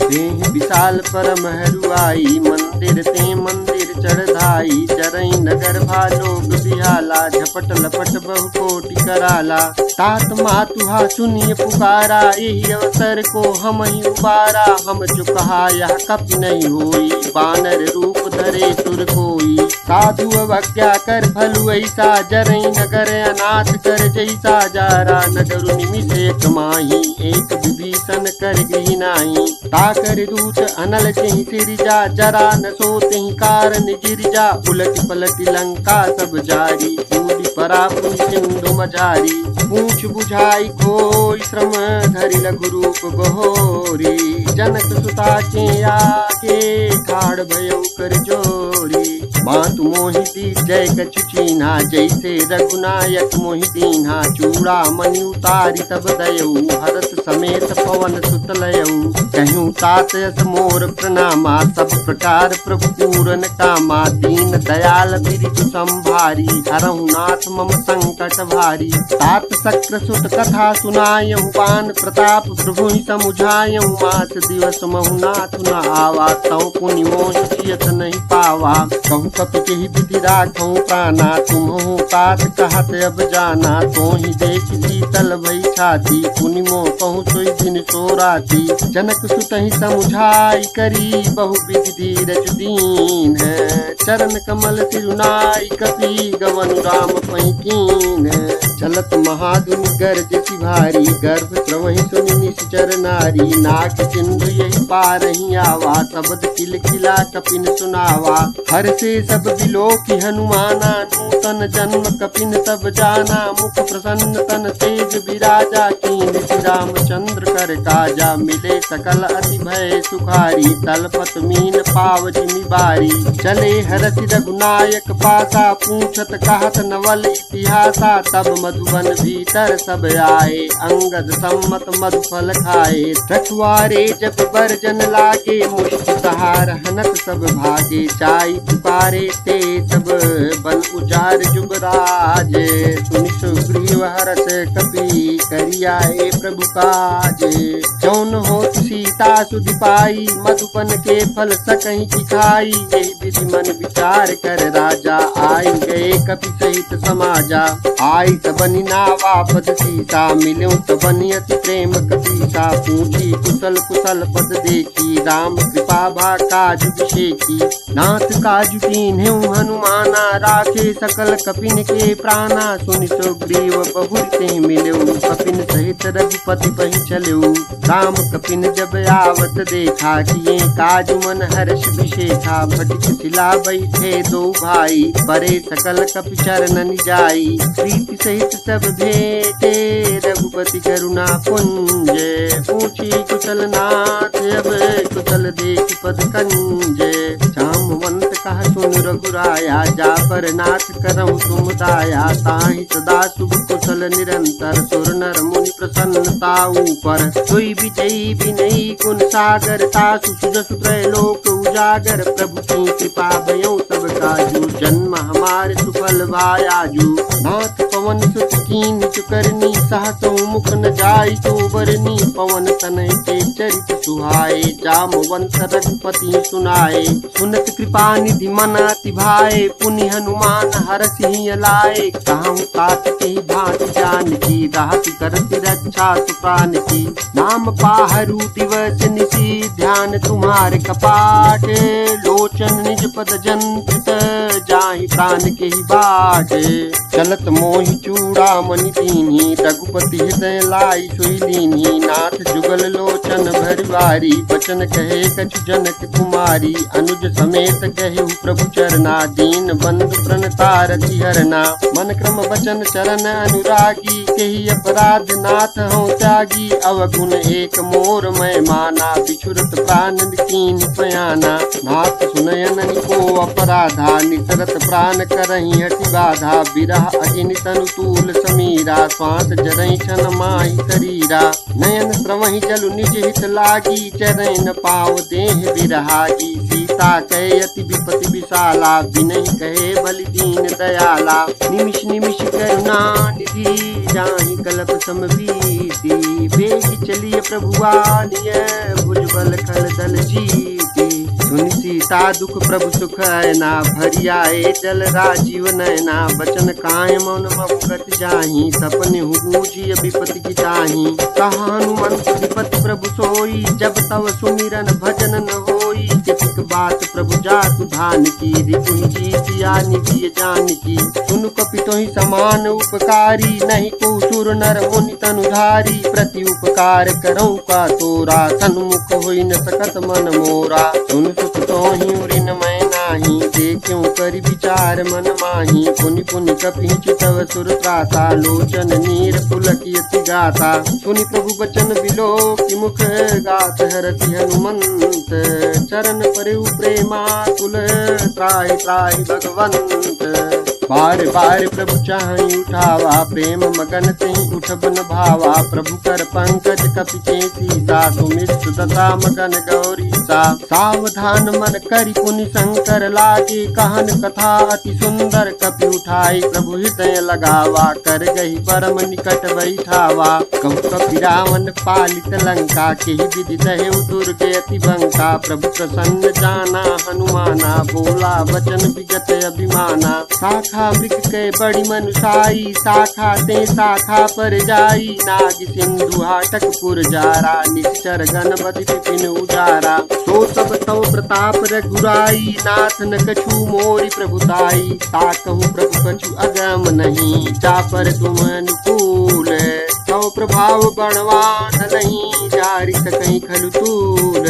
तेहि विशाल परम हरुआई मंदिर ते मंदिर चढ़धाई। चरई नगर भालोक बिहाला झपट लपट बहु कोटि कराला। तात मातुहा सुनिय पुकारा यही अवसर को हम ही उबारा। हम जो कहा यह कपि नहीं होई बानर रूप धरे सुर कोई। साधु अवज्ञा कर भलु ऐसा जरई नगर अनाथ कर जैसा। जारा नगर निमिष एक माही एक विभीषण कर गृह नाही। ताकर दूत अनल चहि सिरजा जरा न सोतेहि कारण गिरजा। उलट पलट लंका सब जारी कूदि परा पुनि सिंधु मझारी। पूछ बुझाई खोई श्रम धरि लघु रूप बहोरी। जनक सुता के आके ठाड़ भयउ कर जोरी। मातु मोहि दी जय कछु चीन्हा, जैसे रघुनायक मोहि दीन्हा। चूड़ा मणि उतारी तब दयऊ, हरस समेत पवन सुत लयऊ। कहूँ तात यस मोर प्रणामा, सब प्रकार प्रभु पूरन कामा। दीन दयाल बिरिजु संभारी, हरहु नाथ मम संकट भारी। तात शक्र सुत कथा सुनायहु, बान प्रताप प्रभु समुझायहु। मास दिवस महु नाथ न आवा, तौ पुनि मोहि जियत नहीं पावा। कहूँ कपि केहि विधि राखहु प्राणा, तुम्हु तात कहत अब जाना। तोहि देख शीतल भई छाती, पुनि मोह कहूँ सोई दिन सो राती। जनक सुत ही समुझाई करी, बहु विधि धीरज दीन है। चरण कमल सिरुनाई, कपि गवन राम पई कीन है। चलत महाधुनि गरजति भारी, गर्भ स्रवहि सुनि निश्चर नारी। नाग सिंधु यही पारहि आवा, शब्द किल किला कपिन सुनावा। हर से सब बिलो की हनुमाना, नूतन जन्म कपिन तब जाना। मुख प्रसन्न तन तेज विराजा, कीन श्री रामचंद्र कर काजा। मिले सकल अति भय सुखारी, तलपत मीन पाव जिमि बारी। चले हरसि रघुनायक पासा, पूछत कहत नवल इतिहासा। तब मधुबन भीतर सब आए, अंगद सम्मत मधुफल खाए। रखवारे जब बरजन लागे, मुष्टि सहार हनत सब भागे। चाई पुकारे ते सब बन उजार जुबराज। सुनि सुग्रीव हरस कपि, करियाए प्रभु काज। जौन होत सीता सुधि पाई, मधुबन के फल सकहि की खाई। यही विधि मन विचार कर राजा, आई गए कपि सहित समाजा। आई सबनि नावा पद सीसा, मिल्यों सबनि अति प्रेम कपीसा। पूछी कुशल कुशल पद देखी, राम कृपा भा काज विषेकी। नाथ काज कीन्ह्यु हनुमाना, राखे सकल कपिन के प्राणा। सुनि सुग्रीव बहुर ते मिल्यो, कपिन सहित रघुपति पहि चल्यो। राम कपिन जब आवत देखा, किए काज मन हर्ष विशेखा। फटिक शिला बैठे दो भाई, परे सकल कपि चरणन जाई। प्रीति सहित सब भेटे, रघुपति करुणा पुंज। पूछी कुशल नाथ अब, कुशल देख पद कंज। जामवंत कहा सुन रघुराया, जा पर नाथ करहु तुम दाया। ताहि सदा शुभ कुशल निरंतर, सुर नर मुनि प्रसन्नता ऊपर। सोई विजयी विनयी गुण सागर, तासु सुजसु त्रैलोक उजागर। प्रभु की कृपा भयउ सब काजू, जन्म हमारे सुफल भायाजू। नाथ पवन सुत कीन चुकरनी, सहसहु मुख न जाई तो बरनी। पवन तनय के चरित सुहाए, जामवंत रघुपति सुनाए। सुनत कृपा निधि मन अति भाए, पुनि हनुमान हरषि लाए। कहूँ तात के भांति जानकी, राहति करति रक्षा सुप्रान की। नाम पाहरु दिवस निशि, ध्यान तुम्हारे कपाट। लोचन निज पद जंत्रित, जाहि प्राण के ही बाट। चलत मोहि चूड़ा मणि दीन्ही, रघुपति हृदय लाई सोई लीन्ही। नाथ जुगल लोचन भरवारी, बचन कहे कछु जनक कुमारी। अनुज समेत कहु प्रभु चरना, दीन बंधु प्रणता रति हरना। मन क्रम वचन चरण अनुरागी, केहि अपराध नाथ हूँ त्यागी। अवगुण एक मोर मैं माना, बिछुरत प्राण कीन पयाना। नाथ सुनयन को अपराधा, निसरत प्राण करहि हठि बाधा। बिरह अगिन तनु तूल समीरा, श्वास जरई छन माहि शरीरा। नयन स्रवहि जलु निज हित लागी, चरै न पाव देह बिरहागी। सीता कहे अति विपति विशाला, विनहि कहे बलि दीन दयाला। निमिष निमिष करुणा निधि, जाहि कल्प समबीति। वेग चलिय प्रभु आनिय, भुजबल खल दल जीति। सुनि सीता दुख प्रभु सुख ऐना, भरियाए जल राजीव नैना। बचन काय मौन मगति जाहि, सपने बूझिय विपति की ताहि। कहा हनुमंत विपति प्रभु सोई, जब तव सुमिरन भजन न होई। कितक बात प्रभु जातु धान की, रिपुहि जीतिया निधि जानकी। सुनु कपितोहि समान उपकारी, नहीं को सुर नर मुनि तनुधारी। प्रति उपकार करऊँ का तोरा, सन्मुख होई न सकत मन मोरा। सुन सुख तोहि उरिन मैं नाही, देखूं करि विचार मन माही। पुनि पुनि कपि चितव सुर त्रासा, लोचन नीर पुलकियति गाथा। सुनि प्रभु बचन बिलो की मुख गात, हरति हनुमंत। चरण परयु प्रेमा कुल, त्राहि त्राहि भगवंत। बार बार प्रभु चाहि उठावा, प्रेम मगन तिहि उठबन भावा। प्रभु कर पंकज कपि के सीसा, सुमित दशा मगन गौरी सा। सावधान मन करि पुनि शंकर लागे, कहन कथा अति सुंदर कपि उठाई। प्रभु हृदय लगावा, कर गही परम निकट बैठावा। कहु कपि रावण पालित लंका, केहि विधि दहेउ दुर्गे अति बंका। प्रभु प्रसन्न जाना हनुमाना, बोला वचन विगत अभिमाना। शाखा मृग के बड़ी मनुषाई, शाखा ते शाखा पर जाई। नाग सिंधु हाटक पुर जारा, निश्चर गणपति विपिन उजारा। सो सब तव प्रताप रघुराई, नाथ न कछु मोरि प्रभुताई। ताकहु प्रभु कछु अगम नहीं, जा पर तुम अनुकूल। तव प्रभाव बड़वान नहीं, जारि सकहि खलु तूल।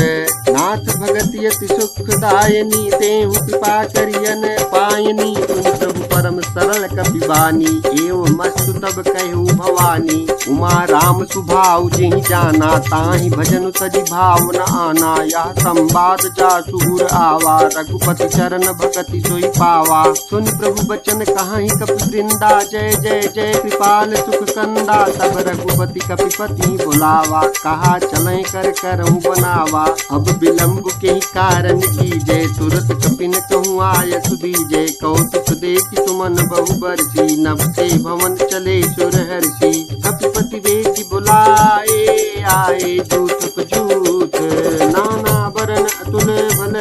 नाथ भगति अति सुखदायनी, तेहु कृपा करियन पायनी। तुम प्रभु परम सरल कपि बानी, एवं मस्तु तब कहु भवानी। उमा राम सुभाव जेहि जाना, ताहि भजन तजि भाव न आना। यह संवाद जासु उर आवा, रघुपति चरण भगति सोई पावा। सुन प्रभु बचन कहाहि कपि वृंदा, जय जय जय कृपाल सुख कंदा। तब रघुपति कपिपति बुलावा, कहा चलें कर करहु बनावा। अब विलम्ब के कारण कीजय, तुरत कपिन कहूँ आय सुदीजय। कौतुक देखि सुमन बहु बरसी, नभ से भवन चले सुरहर्षि। कपिपति वेगी बुलाए, आए जूथ जूथ। नाना बरन अतुल भल,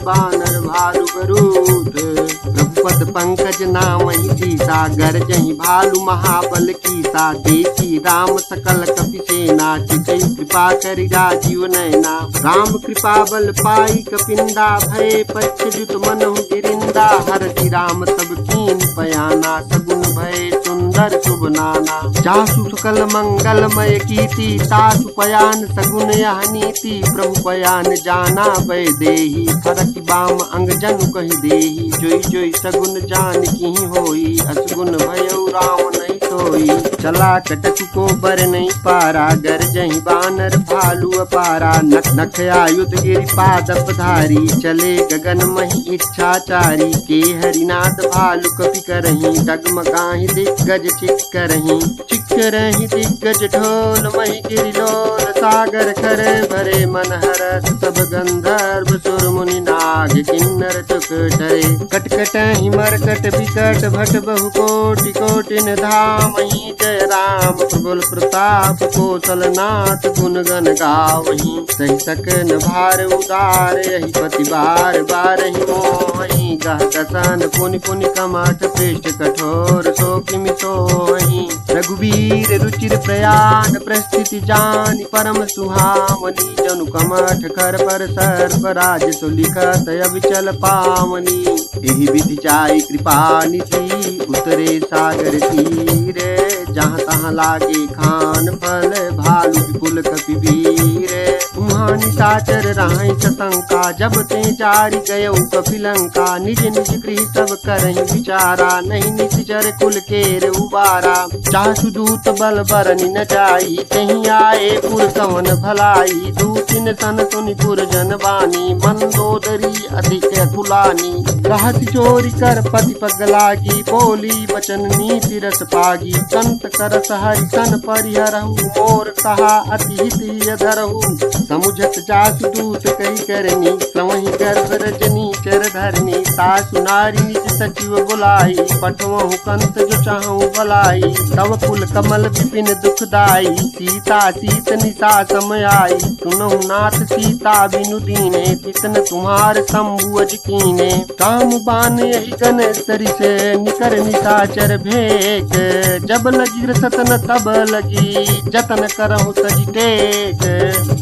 बानर भालु बरूथ। प्रभुपद पंकज नामहि सीसा, गरजहि भालु महाबल कीसा। देखी राम सकल कपि सेना, चितई कृपा करि राजीव नैना। राम कृपा बल पाई कपिंदा, भय पच्युत मनहु गिरिंदा। हरति राम तब कीन पयाना, सगुन भय सुंदर शुभ नाना। जासु सकल मंगलमय कीर्ति, तासु पयान सगुन यह नीति। प्रभु पयान जाना भय देहि, फरक बाम अंग जनु कहि देहि। जोई जोई सगुन जान किहि होई, असगुन भयउ राम नहीं सोई। चला कटक को बर नहीं पारा, गरजहि बानर भालु अपारा। नख नख आयुध गिरि पादप धारी, चले गगन महि इच्छाचारी। के हरिनाथ भालु कपि करहि, डगमगाहि दिग्गज चिक करहि। चिक करहि दिग्गज ढोल, महि गिरि लोल। सागर कर भरे मन हरस, सब गंधर्व सुर मुनि नाग किन्नर तुक डरे। कटकटहि मरकट बिकट भट बहु कोटि कोटिन धामहि। जय राम प्रबल प्रताप, कौशल नाथ गुण गण गावहि। सहि सकन भार उदार, यही पति बार बार ही मोहि। गह कसन पुनि पुनि कमठ, पृष्ठ कठोर सो किमि सोहि। रघुवीर रुचिर प्रयाण, प्रस्थिति जानि परम सुहावनी। जनु कमठ कर पर सर्प, राज सो लिखत अविचल पावनी। एहि विधि जाई कृपा निधि, उतरे सागर तीरे। जहाँ तहाँ लागे खान फल, भालु विपुल कपि वीर। तुम्हां निशाचर राहि सशंका, जब ते जारि गयौ कपि लंका। निज निज गृह सब करहि विचारा, नहीं निश्चर कुल केर उबारा। जासु दूत बल बरनि न जाई, कहीं आए पुर कवन भलाई। दूतिन सन सुनि पुर जन बानी, मंदोदरी अधिक अकुलानी। रहत चोरी कर पति पग लागी, बोली वचन नीति रस पागी। कंत करस हरि सन परिहरहु, मोर कहा अति हित धरहु। समुझत जासु दूत कई करनी, श्रवहि गर्भ रजनी चर धरनी। सासु नारी निज सचिव बुलाई, पठवहु कंत जो चाहूं भलाई। तव कुल कमल विपिन दुखदाई, सीता सीत निशा समय आई। सुनहु नाथ सीता बिनु दीने, तितन तुम्हार शंभुअज कीने। काम बान यही गन सरिसे, निकर निशाचर भेक। जब लगी रसतन तब लगी, जतन करहु तजि टेक।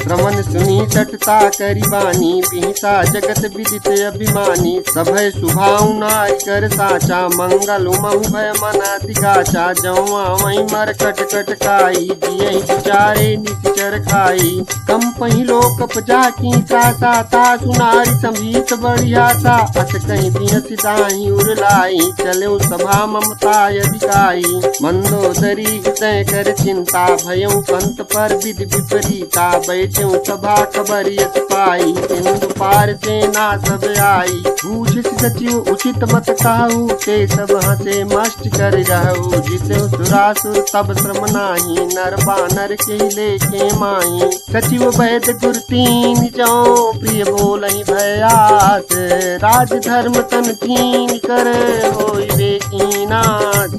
श्रवण सुनी सटता करी बानी, बिहिसा जगत विदित अभिमानी। सभय सुभाऊ नारी कर साचा, मंगल उमहु भय मन अति गाचा। जौआ वही मर कट कट खाई, जियहि बिचारे निश्चर खाई। कम पही लोक पजा की त्रासा, तासु नारी संभीत बढ़िया सा। अस कहीं बिहस दाही उरलाई, चलो सभा ममता अधिकाई। मंदोदरी हृदय कर चिंता, भयउ पंत पर विधि विपरीता। बैठ्यू सभा खबर यस पाई, सिंधु पार सेना सब आई। पूछ सचिव उचित मत कहू, ते सब हंसे मस्त कर रहू। जिसे सुरासुर तब श्रम नाही, नर बानर के लेखे माही। सचिव वैद गुर तीन जो, प्रिय बोलहि भयास। राज धर्म तन तीन कर, होई बेकी नाश।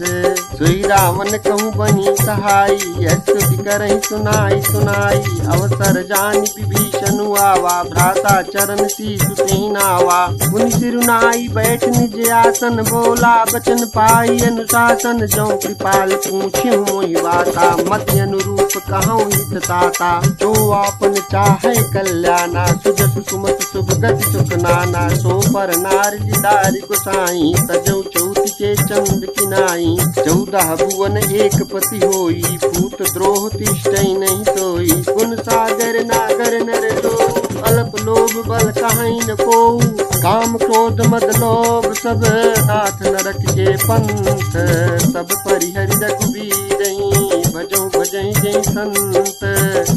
सोई रावण कहूँ बनी सहाई, स्तुति करहि सुनाई सुनाई। अवसर जानि विभीषण आवा, भ्राता चरण शीशु तेहि नावा। मुनि सिरुनाई बैठ निज आसन, बोला बचन पाई अनुशासन। जो कृपाल पूछ्यु मोहि वाता, मति अनुरूप कहूँ हित ताता। जो आपन चाहे कल्याणा, सुजस सुमत शुभ गति सुख नाना। सो पर नार जिदारि गोसाई, तजौ चौति के चंद किनाई। 14 भुवन एक पति होई, भूत द्रोह तिष्ठइ नहीं सोई। गुण सागर नागर नर जो, अल्प लोभ बल कहीं न कोऊ। काम क्रोध मद लोभ सब, नाथ नरक के पंथ। सब परिहरि रघुबीरहि, भजौ भजहि जय संत।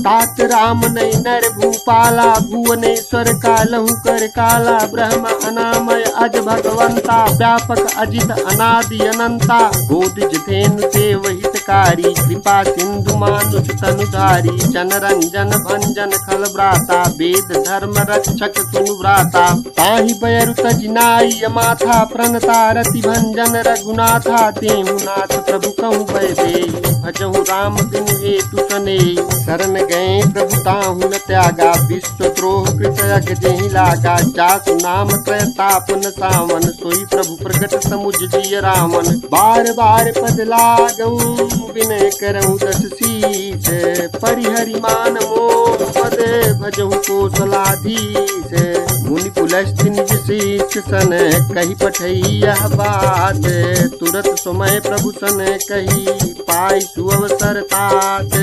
तात राम नहीं नर भूपाला, भुवनेश्वर कालहु कर काला। ब्रह्म अनामय अज भगवंता, व्यापक अजित अनादि अनंता। गोदिज धेनु देव हितकारी, कृपा सिंधु मानुष तनुधारी। जनरंजन भंजन खल व्राता, वेद धर्म रक्षक सुनु व्राता। ताहि बयरु तजिनाई माथा, प्रणता रति भंजन रघुनाथा। तेहु नाथ प्रभु कहूँ भय देहि, भजहु राम बिनु हेतु सनेहि। शरण गए प्रभु ताहु न त्यागा, विश्व द्रोह कृत यज्ञ जेहि लागा। जासु नाम त्रयताप न सावन, सोई प्रभु प्रगट समुझ जिय रावण। बार बार पद लागऊं, विनय करऊं दस शीस। परिहरि मान मोह पद, भजहु कौशलाधीश। मुनि पुलस्त्य निज शिष्य सन, कही पठई यह बात। तुरत समय प्रभु सन कही, पाई सुअवसर तात।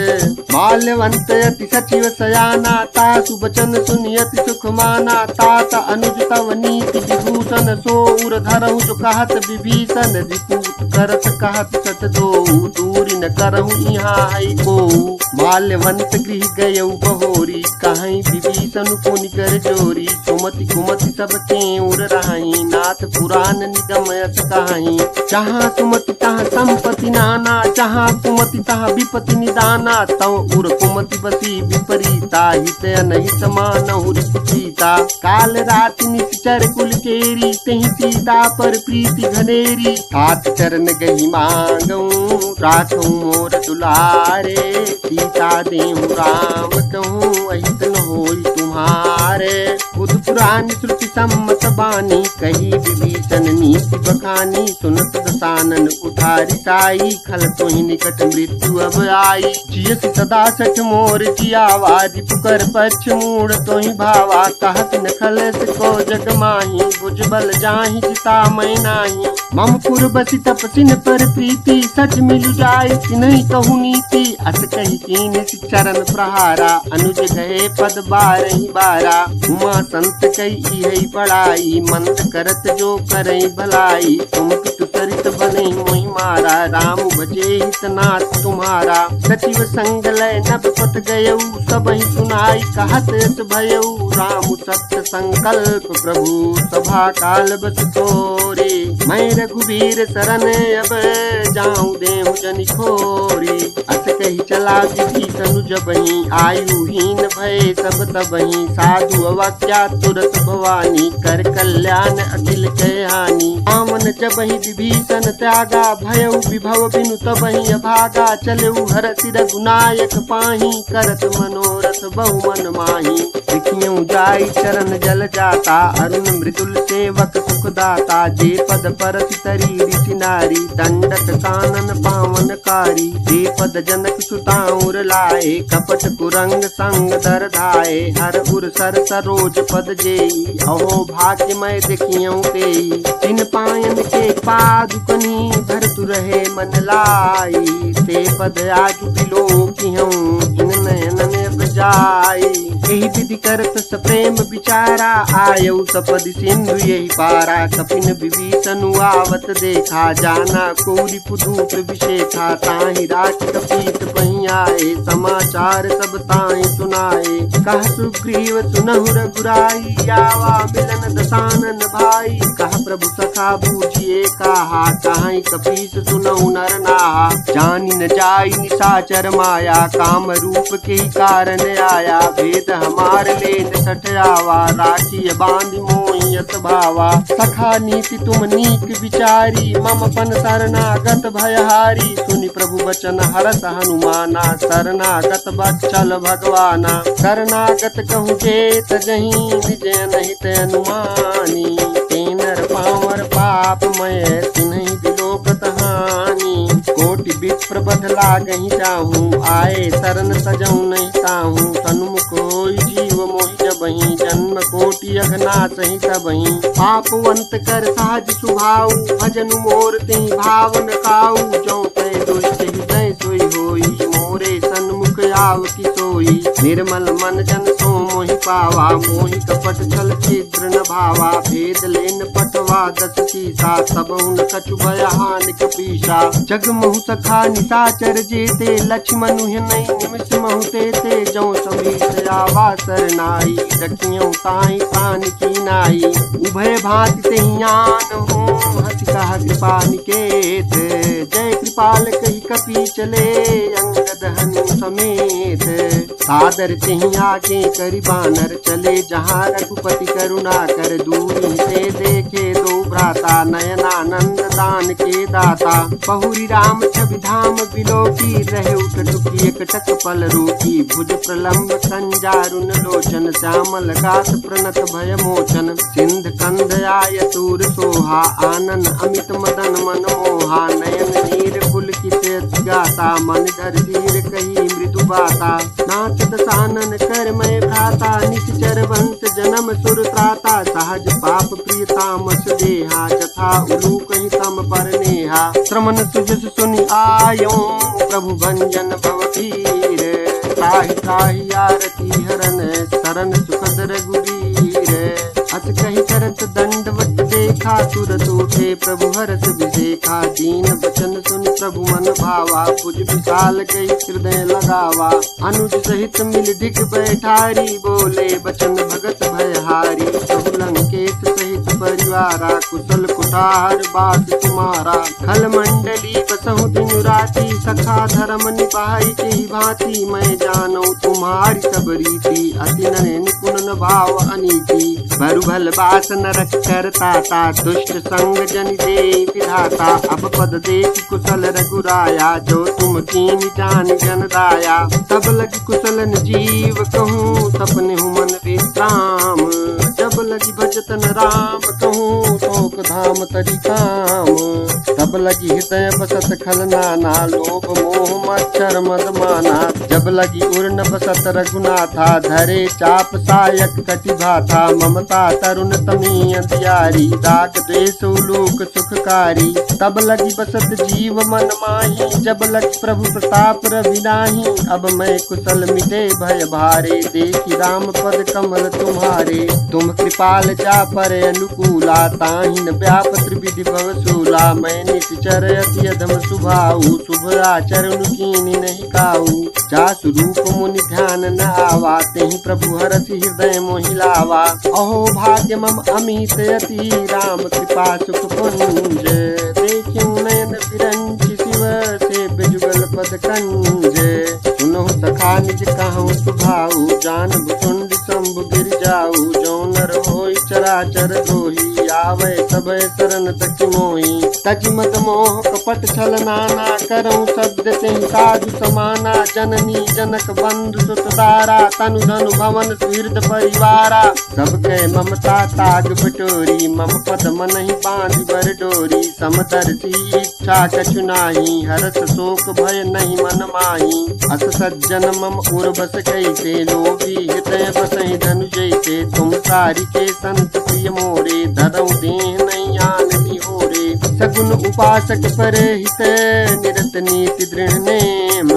माल्यवंत अति सचिव सयाना, तासु बचन सुनियति सुख माना। तात अनुज तव नीति विभूषण, सो उर धरहु जो कहत विभीषण। रिपुत करत कहत सत दो, दूरी न करहु यहाँ है को। माल्यवंत गृह गयऊ बहोरी, कहीं विभीषण पुनि कर चोरी। सुमति कुमति सब के उर रहाई, नाथ पुराण निगम यस कहाई। जहाँ सुमति तहाँ संपत्ति नाना, जहाँ कुमति तहाँ विपत्ति निदाना। तव उर कुमति बसी विपरीता, हित नहीं समानहु सीता। काल राति निश्चर कुल केरी, तेहि सीता पर प्रीति घनेरी। तात चरण गही मांगऊं, राखऊं मोर दुलारे। सीता देहु राम कहूँ, अहित न होई तुम्हारे। बुध पुराण श्रुति सम्मत बानी, कही विभीषण नीति बखानी। सुनत दसानन उठारी साई, खल तोहि निकट मृत्यु अब आई। जियस सदा सठ मोर जियावा, रिपुकर पक्ष मूढ़ तोहि भावा। कहत न खलस को जग माही, भुजबल जाहि चिता मैं नाही। मम पुर बसि तपसिन पर प्रीति, सच मिलु जाय तिन्हि कहु नीति। अस कहि कीन चरण प्रहारा, अनुज गए पद बारहि बारा। उमा संत कई इहै पढ़ाई, मंद करत जो करई भलाई। तुम कितु सरित बने मोहि मारा, राम भजे हितनाथ तुम्हारा। सचिव संग लय नभ पत गयऊ, सबहि सुनाई कहत यस भयऊ। राम सत्य संकल्प प्रभु, सभा काल बस तोरे। मैं रघुबीर शरण अब, जाऊं देहु जनि खोरी। अस कही चला विभीषण जबहि, आयुहीन भय सब तबहि। साधु अवाक्या तुरत भवानी, कर कल्याण अखिल के हानि। आमन जबहि विभीषण त्यागा, भयउ विभव बिनु तबहि अभागा। चलऊ हरषि रघुनायक पाहि, करत मनोरथ बहु मन माहि। लिखियऊ जाई चरण जल जाता, अरुण मृदुल सेवक सुखदाता। जे पद परति तरी ऋषि नारी, दंडक कानन पावनकारी। ते पद जनक सुताउर लाए, कपट कुरंग संग दर धाए। हर उर सर सरोज पद जेई, अहो भाग्यमय देखियौ तेई। तिन पायन के पादुकनी, भरतु रहे मन लाई। ते पद आजु बिलोकिहौं, इन नयन बजाई। यही विधि करत सप्रेम विचारा, आयौ सपदि सिंधु यही पारा। कपिन विभीषण आवत देखा, जाना कोरि पुदूत विशेखा। ताहि राख कपीत पहि आए, समाचार सब ताहि सुनाए। कह सुग्रीव सुनहु रघुराई, आवा मिलन दसानन भाई। कह प्रभु सखा बूझिए कहा, कहाई कपीस सुनहु नर नाहा। जानि न जाई निशाचर माया, काम रूप के कारण आया। भेद हमार लेन सठयावा, राखिय बांधि मोहियत भावा। सखा नीति तुम नीक विचारी, मम पन शरणागत भयहारी। सुनि प्रभु वचन हरस हनुमाना, शरणागत बच्चल भगवाना। शरणागत कहूँ जेत जहीं, निज अनहित अनुमानी। तेनर पावर पाप मय, तिन्हि बिलोकत हानि। कोटि विप्र बध लागहि जाहूँ, आए शरण सजहु नहीं ताहूँ। सन्मुख होई जीव मोहि जबहि, जन्म कोटि अघनासहि तबहि। पापवंत कर सहज सुभाऊ, भजन मोर तिहि भाव न काऊ। जौ तै दुष्ट हृदय सोई होई, मोरे सन्मुख आव की सोई। निर्मल मन जन सो मोहि पावा, मोहि कपट छल छिद्र न भावा। भेद लेन पटवा दस सीसा, सबहुन कछु भय हानि कपीसा। जग महु सखा निशाचर जेते, लक्ष्मण नहीं निमिष महु तेते। जौ समीत आवा सरनाई, रखियौ ताहि प्राण की नाई। उभय भांति तेहि आन हूँ, हंस कहा कृपा निकेत। जय कृपाल कही कपी चले, अंगद हनु समेत। सादर तेहि आगे करि बानर चले, जहाँ रघुपति करुणा कर। दूरी से देखे दो भ्राता, नयनानंद दान के दाता। बहुरी राम छवि धाम बिलोकी, रहे उठटुकी एकटक पल रूकी। भुज प्रलम्ब कंजारुन लोचन, श्यामल गात प्रणत भय मोचन। सिंध कंध आय तूर सोहा, आनन अमित मदन मन मोहा। नयन नीर पुलकित गाता, मन धर धीर कही मृदु बाता। नाथ दसानन कर मैं भ्राता, निश्चर वंश जन्म सुर त्राता। सहज पाप प्रिय तामस देहा, जथा उलूक ही तम पर नेहा। श्रमण सुजस सुनि आयो, प्रभु भंजन भव धीर। त्राहि त्राहि आरती हरन, शरण सुखद रघुवीर। अस कहि करत दंडवत देखा, तुरत उठे प्रभु हरस विदेखा। दीन वचन सुनि प्रभु मन भावा, भुज विशाल कहि हृदय लगावा। अनुज सहित मिल ढिक बैठारी, बोले बचन भगत भयहारी। प्रभु लंकेश सहित परिवारा, कुशल कुठार बास तुम्हारा। खल मंडली बसहु दिन राति, सखा धर्म निभाई केहि भांति। मैं जानौ तुम्हारी सब रीति, अति निपुण न भाव अनीति। भरु भल बास नरक करताता, दुष्ट संग जन दे विधाता। अब पद देख कुशल रघुराया, जो तुम कीन जान जन दाया। तब लगी कुशलन जीव कहूँ, सपने हूँ मन विश्राम। जब लगी भजतन राम कहूँ, शोक धाम तरि काम। तब लगी हृदय बसत खल नाना, लोभ मोह मच्छर मद माना। जब लगी उर्न बसत रघुनाथा, धरे चाप सायक कटिभा था। ममता तरुण तमी अंधियारी, दाग द्वेष उलूक सुखकारी। तब लगी बसत जीव मन माही, जब लगी प्रभु प्रताप रवि नाही। अब मैं कुशल मिटे भय भारे, देखी राम पद कमल तुम्हारे। तुम कृपाल जा पर अनुकूला, ताहि न व्याप त्रिविधि भवसूला। मैं निश्चर अति अधम सुभाऊ, शुभ आचरण कीनि नहीं काऊ। जासु रूप मुनि ध्यान न आवा, तेहि प्रभु हरसि हृदय मोहि लावा। अहो भाग्य मम अमित अति, राम कृपा सुख पुंज। देखियौ नयन बिरंचि शिव, से जुगल पद कंज। सुनहु सखा निज कहूँ सुभाऊ, जान भुसुंड शंभु गिर जाऊ। जो नर होई चराचर दोही, आवे सब शरण तक मोही। तज मद मोह कपट छल नाना करऊं सद्य सिंह साधु समाना। जननी जनक बंधु सुत दारा तनु धनु भवन सुहृद परिवारा। सबके ममता ताग बटोरी मम पद मन ही बांधि बर डोरी। समदर्शी इच्छा कछु नाही हरस शोक भय नहीं मन माही। अस सज्जन मम उर्वस कैसे लोभी हृदय बसहि धनु जैसे। तुम सारी के संत प्रिय मोरे धरऊं देह नहीं आननी होरे। सगुन उपासक पर हित निरत नीति दृढ़ नेम।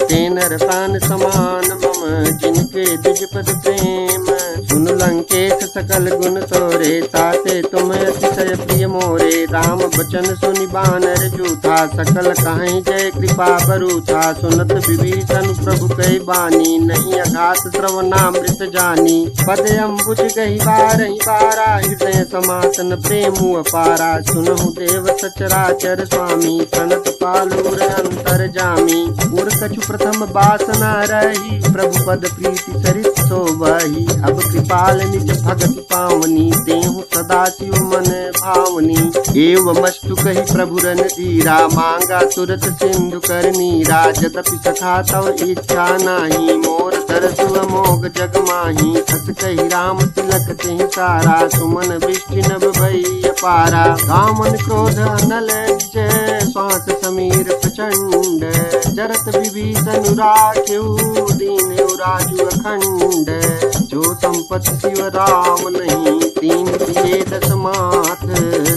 तेनर प्राण समान मम जिनके द्विज पद प्रेम। सुन लंकेश सकल गुण तोरे ताते तुम अतिशय प्रिय मोरे। राम बचन सुनि बानर जूथा सकल कहीं जय कृपा बरूथा। सुनत विभीषण प्रभु कई बानी नहीं अघात श्रवणामृत जानी। पद अम्बुज गहि बारा हृदय समासन प्रेमु अपारा। सुनहु देव सचराचर स्वामी प्रणत पालूर अंतर जामी। उर कछु प्रथम बासना रही प्रभु पद प्रीति सरित शोभहि। अब कृपाल निज भगति पावनी तेहु सदा शिव मन भावनी। एवमस्तु कहि प्रभु रन धीरा मांगा तुरत सिंधु कर नीरा। यद्यपि सखा तव इच्छा नाही मोर तरसु अमोघ जग माही। हस कहि राम तिलक तिहि सारा सुमन वृष्टि नभ भई अपारा। कामन क्रोध अनल विजय श्वास समीर प्रचंड। जरत विभीषण राखेउ दीन राजु अखंड। जो संपत्ति शिव राम नहीं तीन दिए दस माथ।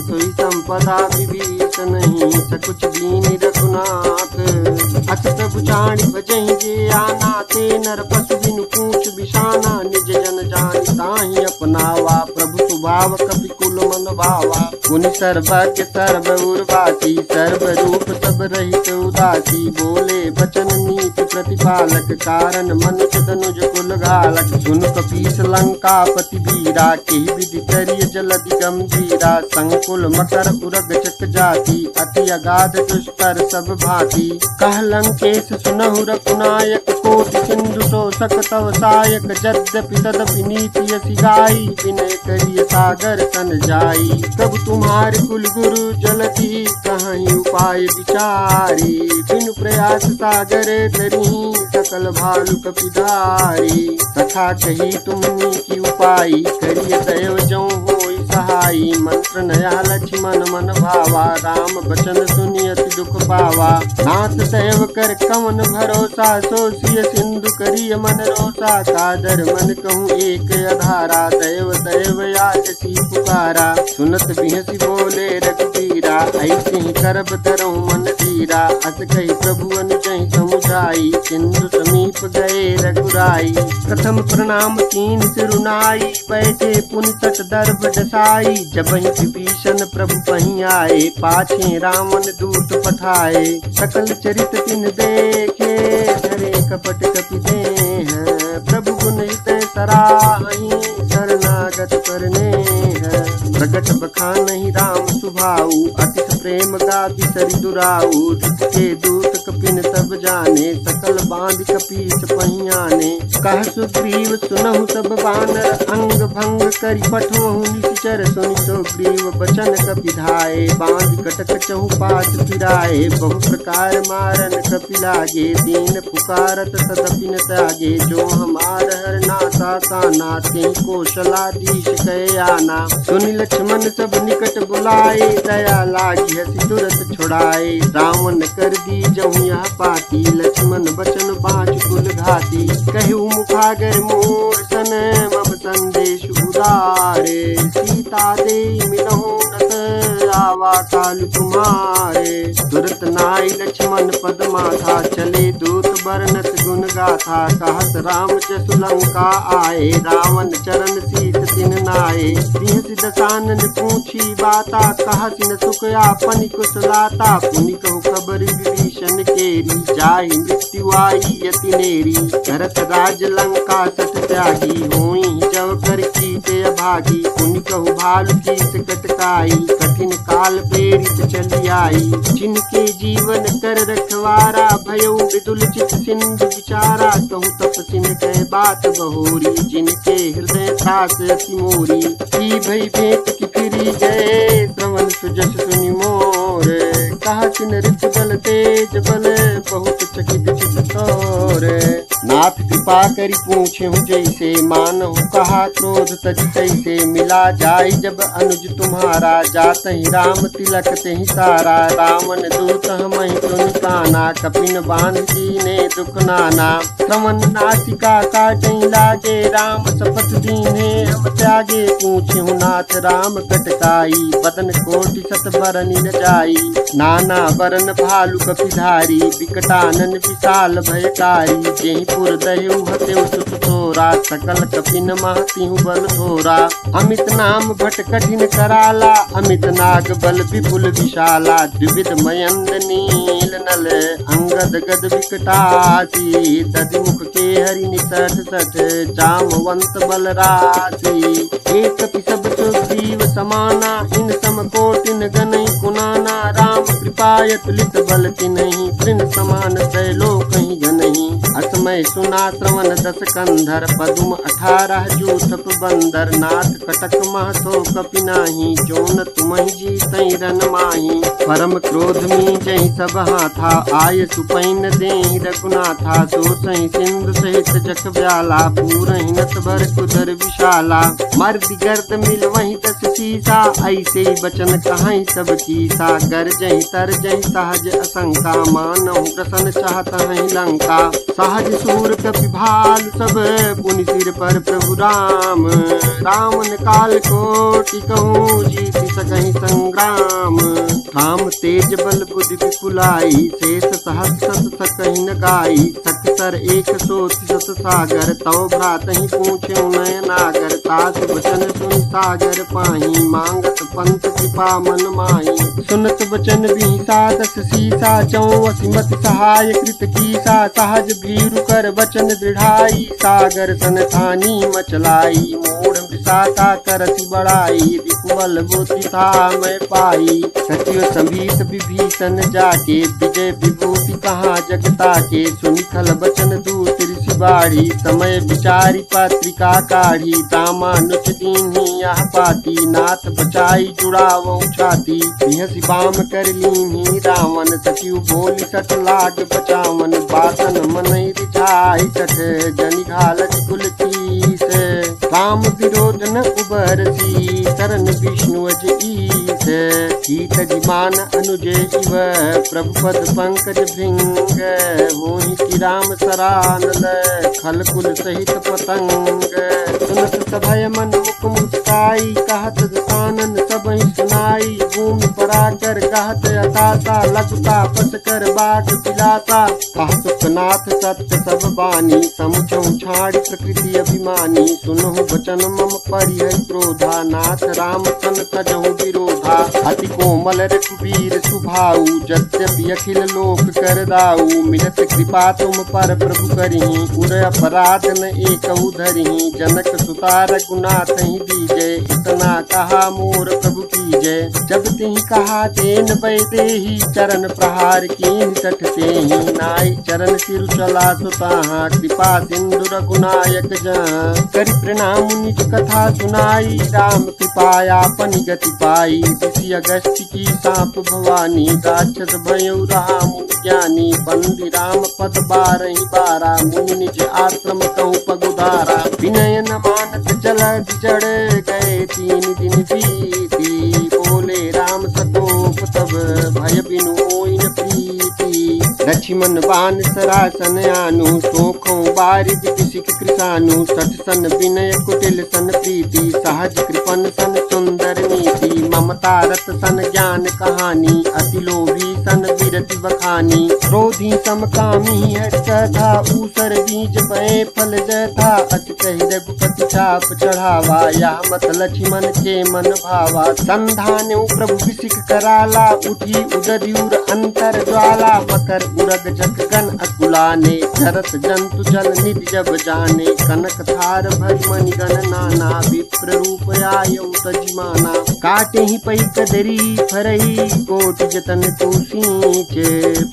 सोई संपदा विभीषण नहीं सकुच दीन रघुनाथ। अस प्रभु चाणि भजहि जे आना ते नर पशु बिनु पूछ बिशाना। निज जन जानि ताहि अपनावा प्रभु स्वभाव कपि कुल मन भावा। पुनि सर्वज्ञ सर्व उर्वासी सर्व रूप सब रहित उदासी। बोले बचन नीति प्रतिपालक कारण मनुज धनुज कुल घालक। सुन कपीस लंकापति वीरा केहि विधि करिय जलधि गंभीरा। संकुल मकर उरग चक जाति अति अगाध दुष्कर सब भांति। कह लंकेश सुनहु रघुनायक कोटि सिंधु शोषक तव सायक। यद्यपि तदपि नीति यसी गाई विनय करिय सागर सन जाई। प्रभु तुम्हारे कुल गुरु जलति कहीं उपाय विचारी। बिनु प्रयास सागर तरी सकल भालु कपिधारी। सखा कही तुमनी की उपाई करिय दैव जौ होई सहाई। मंत्र नया लक्ष्मण मन भावा राम बचन सुनि अति दुख पावा। नाथ दैव कर कवन भरोसा सो सिय सिंधु करिय मन रोसा। कादर मन कहूँ एक अधारा दैव दैव याचसी पुकारा। सुनत बिहसी बोले रघुबीरा ऐसे ही करब धरऊं मन धीरा। अस कही प्रभु अनुजहि समुझाई सिंधु समीप गए रघुराई। प्रथम प्रणाम तीन सिरुनाई बैठे पुनि तट दर्भ डसाई। जबहि विभीषण प्रभु पहीं आए पाछे रावण दूत पठाए। सकल चरित तिन देखे धरे कपट कपि देह। प्रभु गुण हित सराहि शरणागत करने। प्रगट बखानहि राम सुभाऊ अतिश प्रेम गाति सरि दुराऊ। के दूत कपिन तब जाने सकल बांध कपीस पहियाने। कह सुग्रीव सुनहु सब बानर अंग भंग करि पठवहु निश्चर। सुनि सुग्रीव बचन कपिधाए बांध कटक चहु पास फिराए। बहु प्रकार मारन कपि लागे दीन पुकारत तदपि न त्यागे। जो हमार हर नासा ताना तेहि कौशलाधीश कहे आना। सुनि लक्ष्मण सब निकट बुलाए दया लागी हसी तुरत छुड़ाए। रावण कर दी जहु यह पाती लक्ष्मण बचन बाँच कुल घाती। कहु मुखागर मोर सन मम संदेश उदारे। सीता दे मिलहु नत आवा काल तुम्हारे। तुरत नाई लक्ष्मण पद माथा चले दूत बरनत गुण गाथा। कहत राम जसु लंका आए रावण चरण शीत तिन नाये। सिंह दसानन पूछी बाता कहत न सुख आपन कुशलाता। पुनि कहु खबर विभीषण केरी जाहि मृत्यु आई यति नेरी। भरत राज लंका सत त्यागी होई जब कर कीते अभागी, पुनि कहु भालु कीस कटकाई, कठिन काल प्रेरित चली आई, जिनके जीवन कर रखवारा, भयउ विदुल चित सिंधु विचारा, कहु तपसिन कह बात बहोरी, जिनके हृदय त्रास अति मोरी, की भई भेंट की फिरी गए, श्रवण सुजस सुनि मोर, कहा सिन रिप बल तेज बल, बहुत चकित चित तोर, नाथ कृपा करी पूछे हूँ जैसे, मानहु कहा क्रोध तज तैसे, मिला जाय जब अनुज तुम्हारा, जात ही राम तिलक ते ही सारा, रावण दूत हमहि तो निकाना, कपिन बांध दीने दुख नाना, श्रवण नासिका काटई लागे, राम शपथ दीने हम त्यागे, पूछे हूँ नाथ राम कटकाई, बदन कोटि सत बरनि न जाई, नाना बरन भालु कपिधारी, विकटानन विशाल भयकारी, जेहि पुर दहेउ हतेउ सुत तोरा, सकल कपिन महतिहु बल थोरा, अमित नाम भट कठिन कराला, अमित नाग बल विपुल विशाला, द्विविध मयंद नील नल, अंगद गद विकटासी, दधिमुख के हरि निसठ सठ, जामवंत बल राशि, एक कपि सब सुग्रीव समाना, इन सम कोटिन गनई कुनाना, राम कृपाय तुलित बल तिन्हि, तृण समान त्रैलोक ही जनहि, असमय सुना श्रवण दस कंधर, पदुम 18 जूथप बंदर, नाथ कटक महतो कपि नाही, जोन तुमहि जीतई रन माही, परम क्रोध मी जहि सब हाथा, आय सुपैन देहि रघुनाथा, सो सहि सिंधु सहित जख ब्याला, पूरहि नत भर कुदर विशाला, मर्द गर्द मिल वही 10 सीसा, ऐसे बचन कहाई सब कीसा, गरजहि तरजहि सहज असंका, मानहु प्रसन्न चाहत हहि लंका, सहज सूर कपि भाल सब, पुनि सिर पर प्रभु राम, रावण काल कोटि कहूँ जीत सकहि संग्राम, ठाम तेज बल बुद्धि विपुलाई, शेष सहस सत सकहि न गाई, सकसर 130 सागर, तव भ्रातहि पूछे नयनागर, तासु वचन सुनि सागर पाही, मांगत पंत कृपा मन माही, सुनत वचन बिहिसा 10 सीसा, 84 मति सहाय कृत कीसा, सहज भीरु कर वचन दृढ़ाई, सागर सन थानी मचलाई, मूढ़ विशाखा करसी बढ़ाई, विपुल बुद्धि था मैं पाई, सचिव संभीत विभीषण जाके, विजय विभूति कहाँ जगता के, सुनि खल बचन दूत ऋषि बाढ़ी, समय विचारी पत्रिका काढ़ी, रामानुज दीन्ही यह पाती, नाथ बचाई जुड़ावो छाती, बिहसी बाम कर लीन्ही रावण, सचिव बोली सठ लाग बचावन, बातन मनई रिझाई सठ, जनि घालज कुल कीस, काम विरोध न उबरसी, शरण विष्णु अज ईस, कीत जिमान अनुज इव, प्रभु पद पंकज भृंग, होहि की राम सरानल, खल कुल सहित पतंग, सुनत सभय मन मुख मुस्काई, कहत दसानन सबहि सुनाई, भूमि पराकर कहत अतासा, लघुता पस कर बाट पिलासा, कह सुखनाथ सत्य सब बानी, समुझौ छाड़ प्रकृति अभिमानी, सुनहु वचन मम परिहै क्रोधा, नाथ राम सन तजहु विरोधा, अति कोमल रघुबीर सुभाऊ, यद्यपि अखिल लोक कर दाऊ, मिलत कृपा तुम पर प्रभु करहि, उर अपराध न एकहु धरहि, जनक सुता रघुनाथ ही दीजय, इतना कहा मोर प्रभु कीजय, जब तिहि कहा तेन वैदेही, चरण प्रहार कीन सठ तेहि, नाई चरण सिर चला सुताहा, कृपा सिंधु रघुनायक जहाँ, करि प्रणाम निज कथा सुनाई, राम कृपाया पनि गति पाई, ऋषि अगस्त्य की सांप भवानी, राक्षस भयउ रहा मुनि ज्ञानी, बंदी राम पद 12 मुनि निज आश्रम कहूँ पगुधारा, विनय न मानत जलद जड़ गए, 3 दिन बीती, बोले राम सकोप तब, भय बिनु होई न प्रीति, लक्ष्मण बान सरासन आनु, सोखों बारिद किसिक कृसानु, सठ सन विनय कुटिल सन प्रीति, सहज कृपन सन सुंदर नीति, ममता रत सन ज्ञान कहानी, अति लोभी सन विरत अति बखानी। क्रोधी समकामी हट था, ऊसर बीज पए फल जथा। अति कही रघुपति चाप चढ़ावा, या मत लक्ष्मण के मन भावा। संधान प्रभु विसिक कराला, उठी उदधिउर अंतर ज्वाला। मकर उरग जग गण अकुलाने, चरत जंतु जल निधि जब जाने। कनक थार भरि मणि गण नाना, विप्र रूप आयौ तजिमाना। काटे ही पई कदरी फरई, कोटि जतन तू सींच।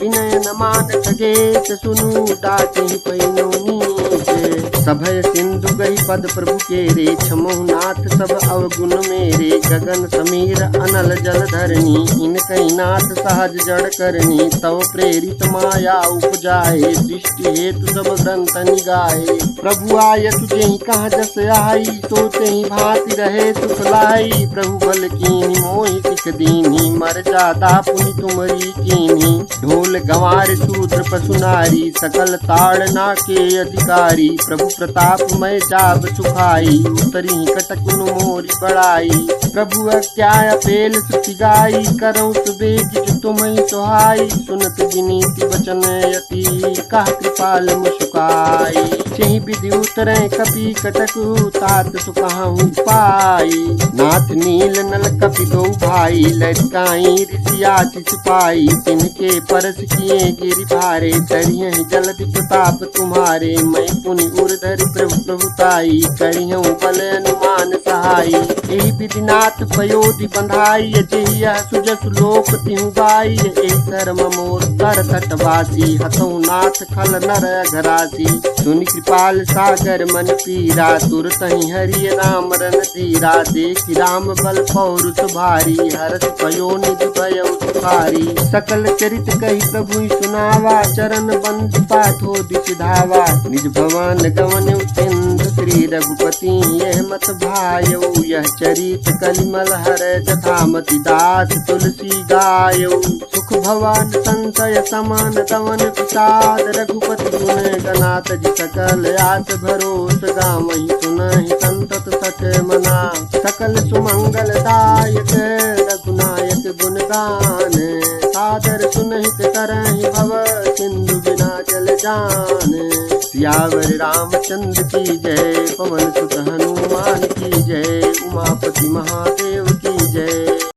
विनय न मान सके सुनु, डाटे ही पई नो नीच। सभय सिंधु गई पद प्रभु केरे, छमोह नाथ सब अवगुण मेरे। गगन समीर अनल जल धरनी, इनकई नाथ सहज जड़ करनी। तव प्रेरित माया उपजाए, दृष्टि हेतु सब ग्रंथ निगाए। प्रभु आय तुझे ही कहाँ जस आई, सोते ही भांति रहे सुख लाई। प्रभु बल कीनी मोहि सिख दीनी, मर जादा पुनि तुमरी कीनी। ढोल गंवार शूद्र पशु नारी, सकल ताड़ना के अधिकारी। प्रभु प्रताप मैं जाब सुखाई, उतरी कटक मोरी बड़ाई। प्रभु क्या पेल सुति गाई, करऊँ सुबेग जो तुम्हें सुहाई। सुनत विनीति वचन यति, कह कृपाल मुस्काई। चही विधि उतरे कपि कटक, तात सुखाऊं पाई। नाथ नील नल कपि दो भाई, लटकाई ऋषि आशीष पाई। तिनके परस किए गिरि भारे, तरियं जलधि प्रताप तुम्हारे। मैं पुनि उर्धरि प्रभु प्रभुताई, करिहूं बल अनुमान सहाई। एहि विधि नाथ पयोधि बंधाई, जेहि यह सुजसु लोक तिहु गाई। एहि धर्म मोर तर तटवासी, हतौ नाथ खल नर घरासी। सुनि कृपाल सागर मन पीरा, तुरतहि हरि राम रन धीरा। देखि राम बल पौरुष भारी, हरष पयो निधि भयउ सुखारी। सकल चरित कही प्रभु सुनावा, चरण बंद पाथो दिश धावा। निज भवन गवन सिंधु, श्री रघुपति यह मत भायौ। यह चरित कलिमल हर जथामति, दास तुलसी गायौ। सुख भवन संशय समान दवन विषाद, रघुपति गुण गनात जी सकल आस भरोस। गावहि सुनहि संतत सठ मना, सकल सुमंगल दायक रघुनायक गुण गान। सादर सुनहित करहि भव, सिंधु बिना चल जान। सियावर रामचंद्र की जय, पवन सुत हनुमान की जय। उमापति महादेव की जय।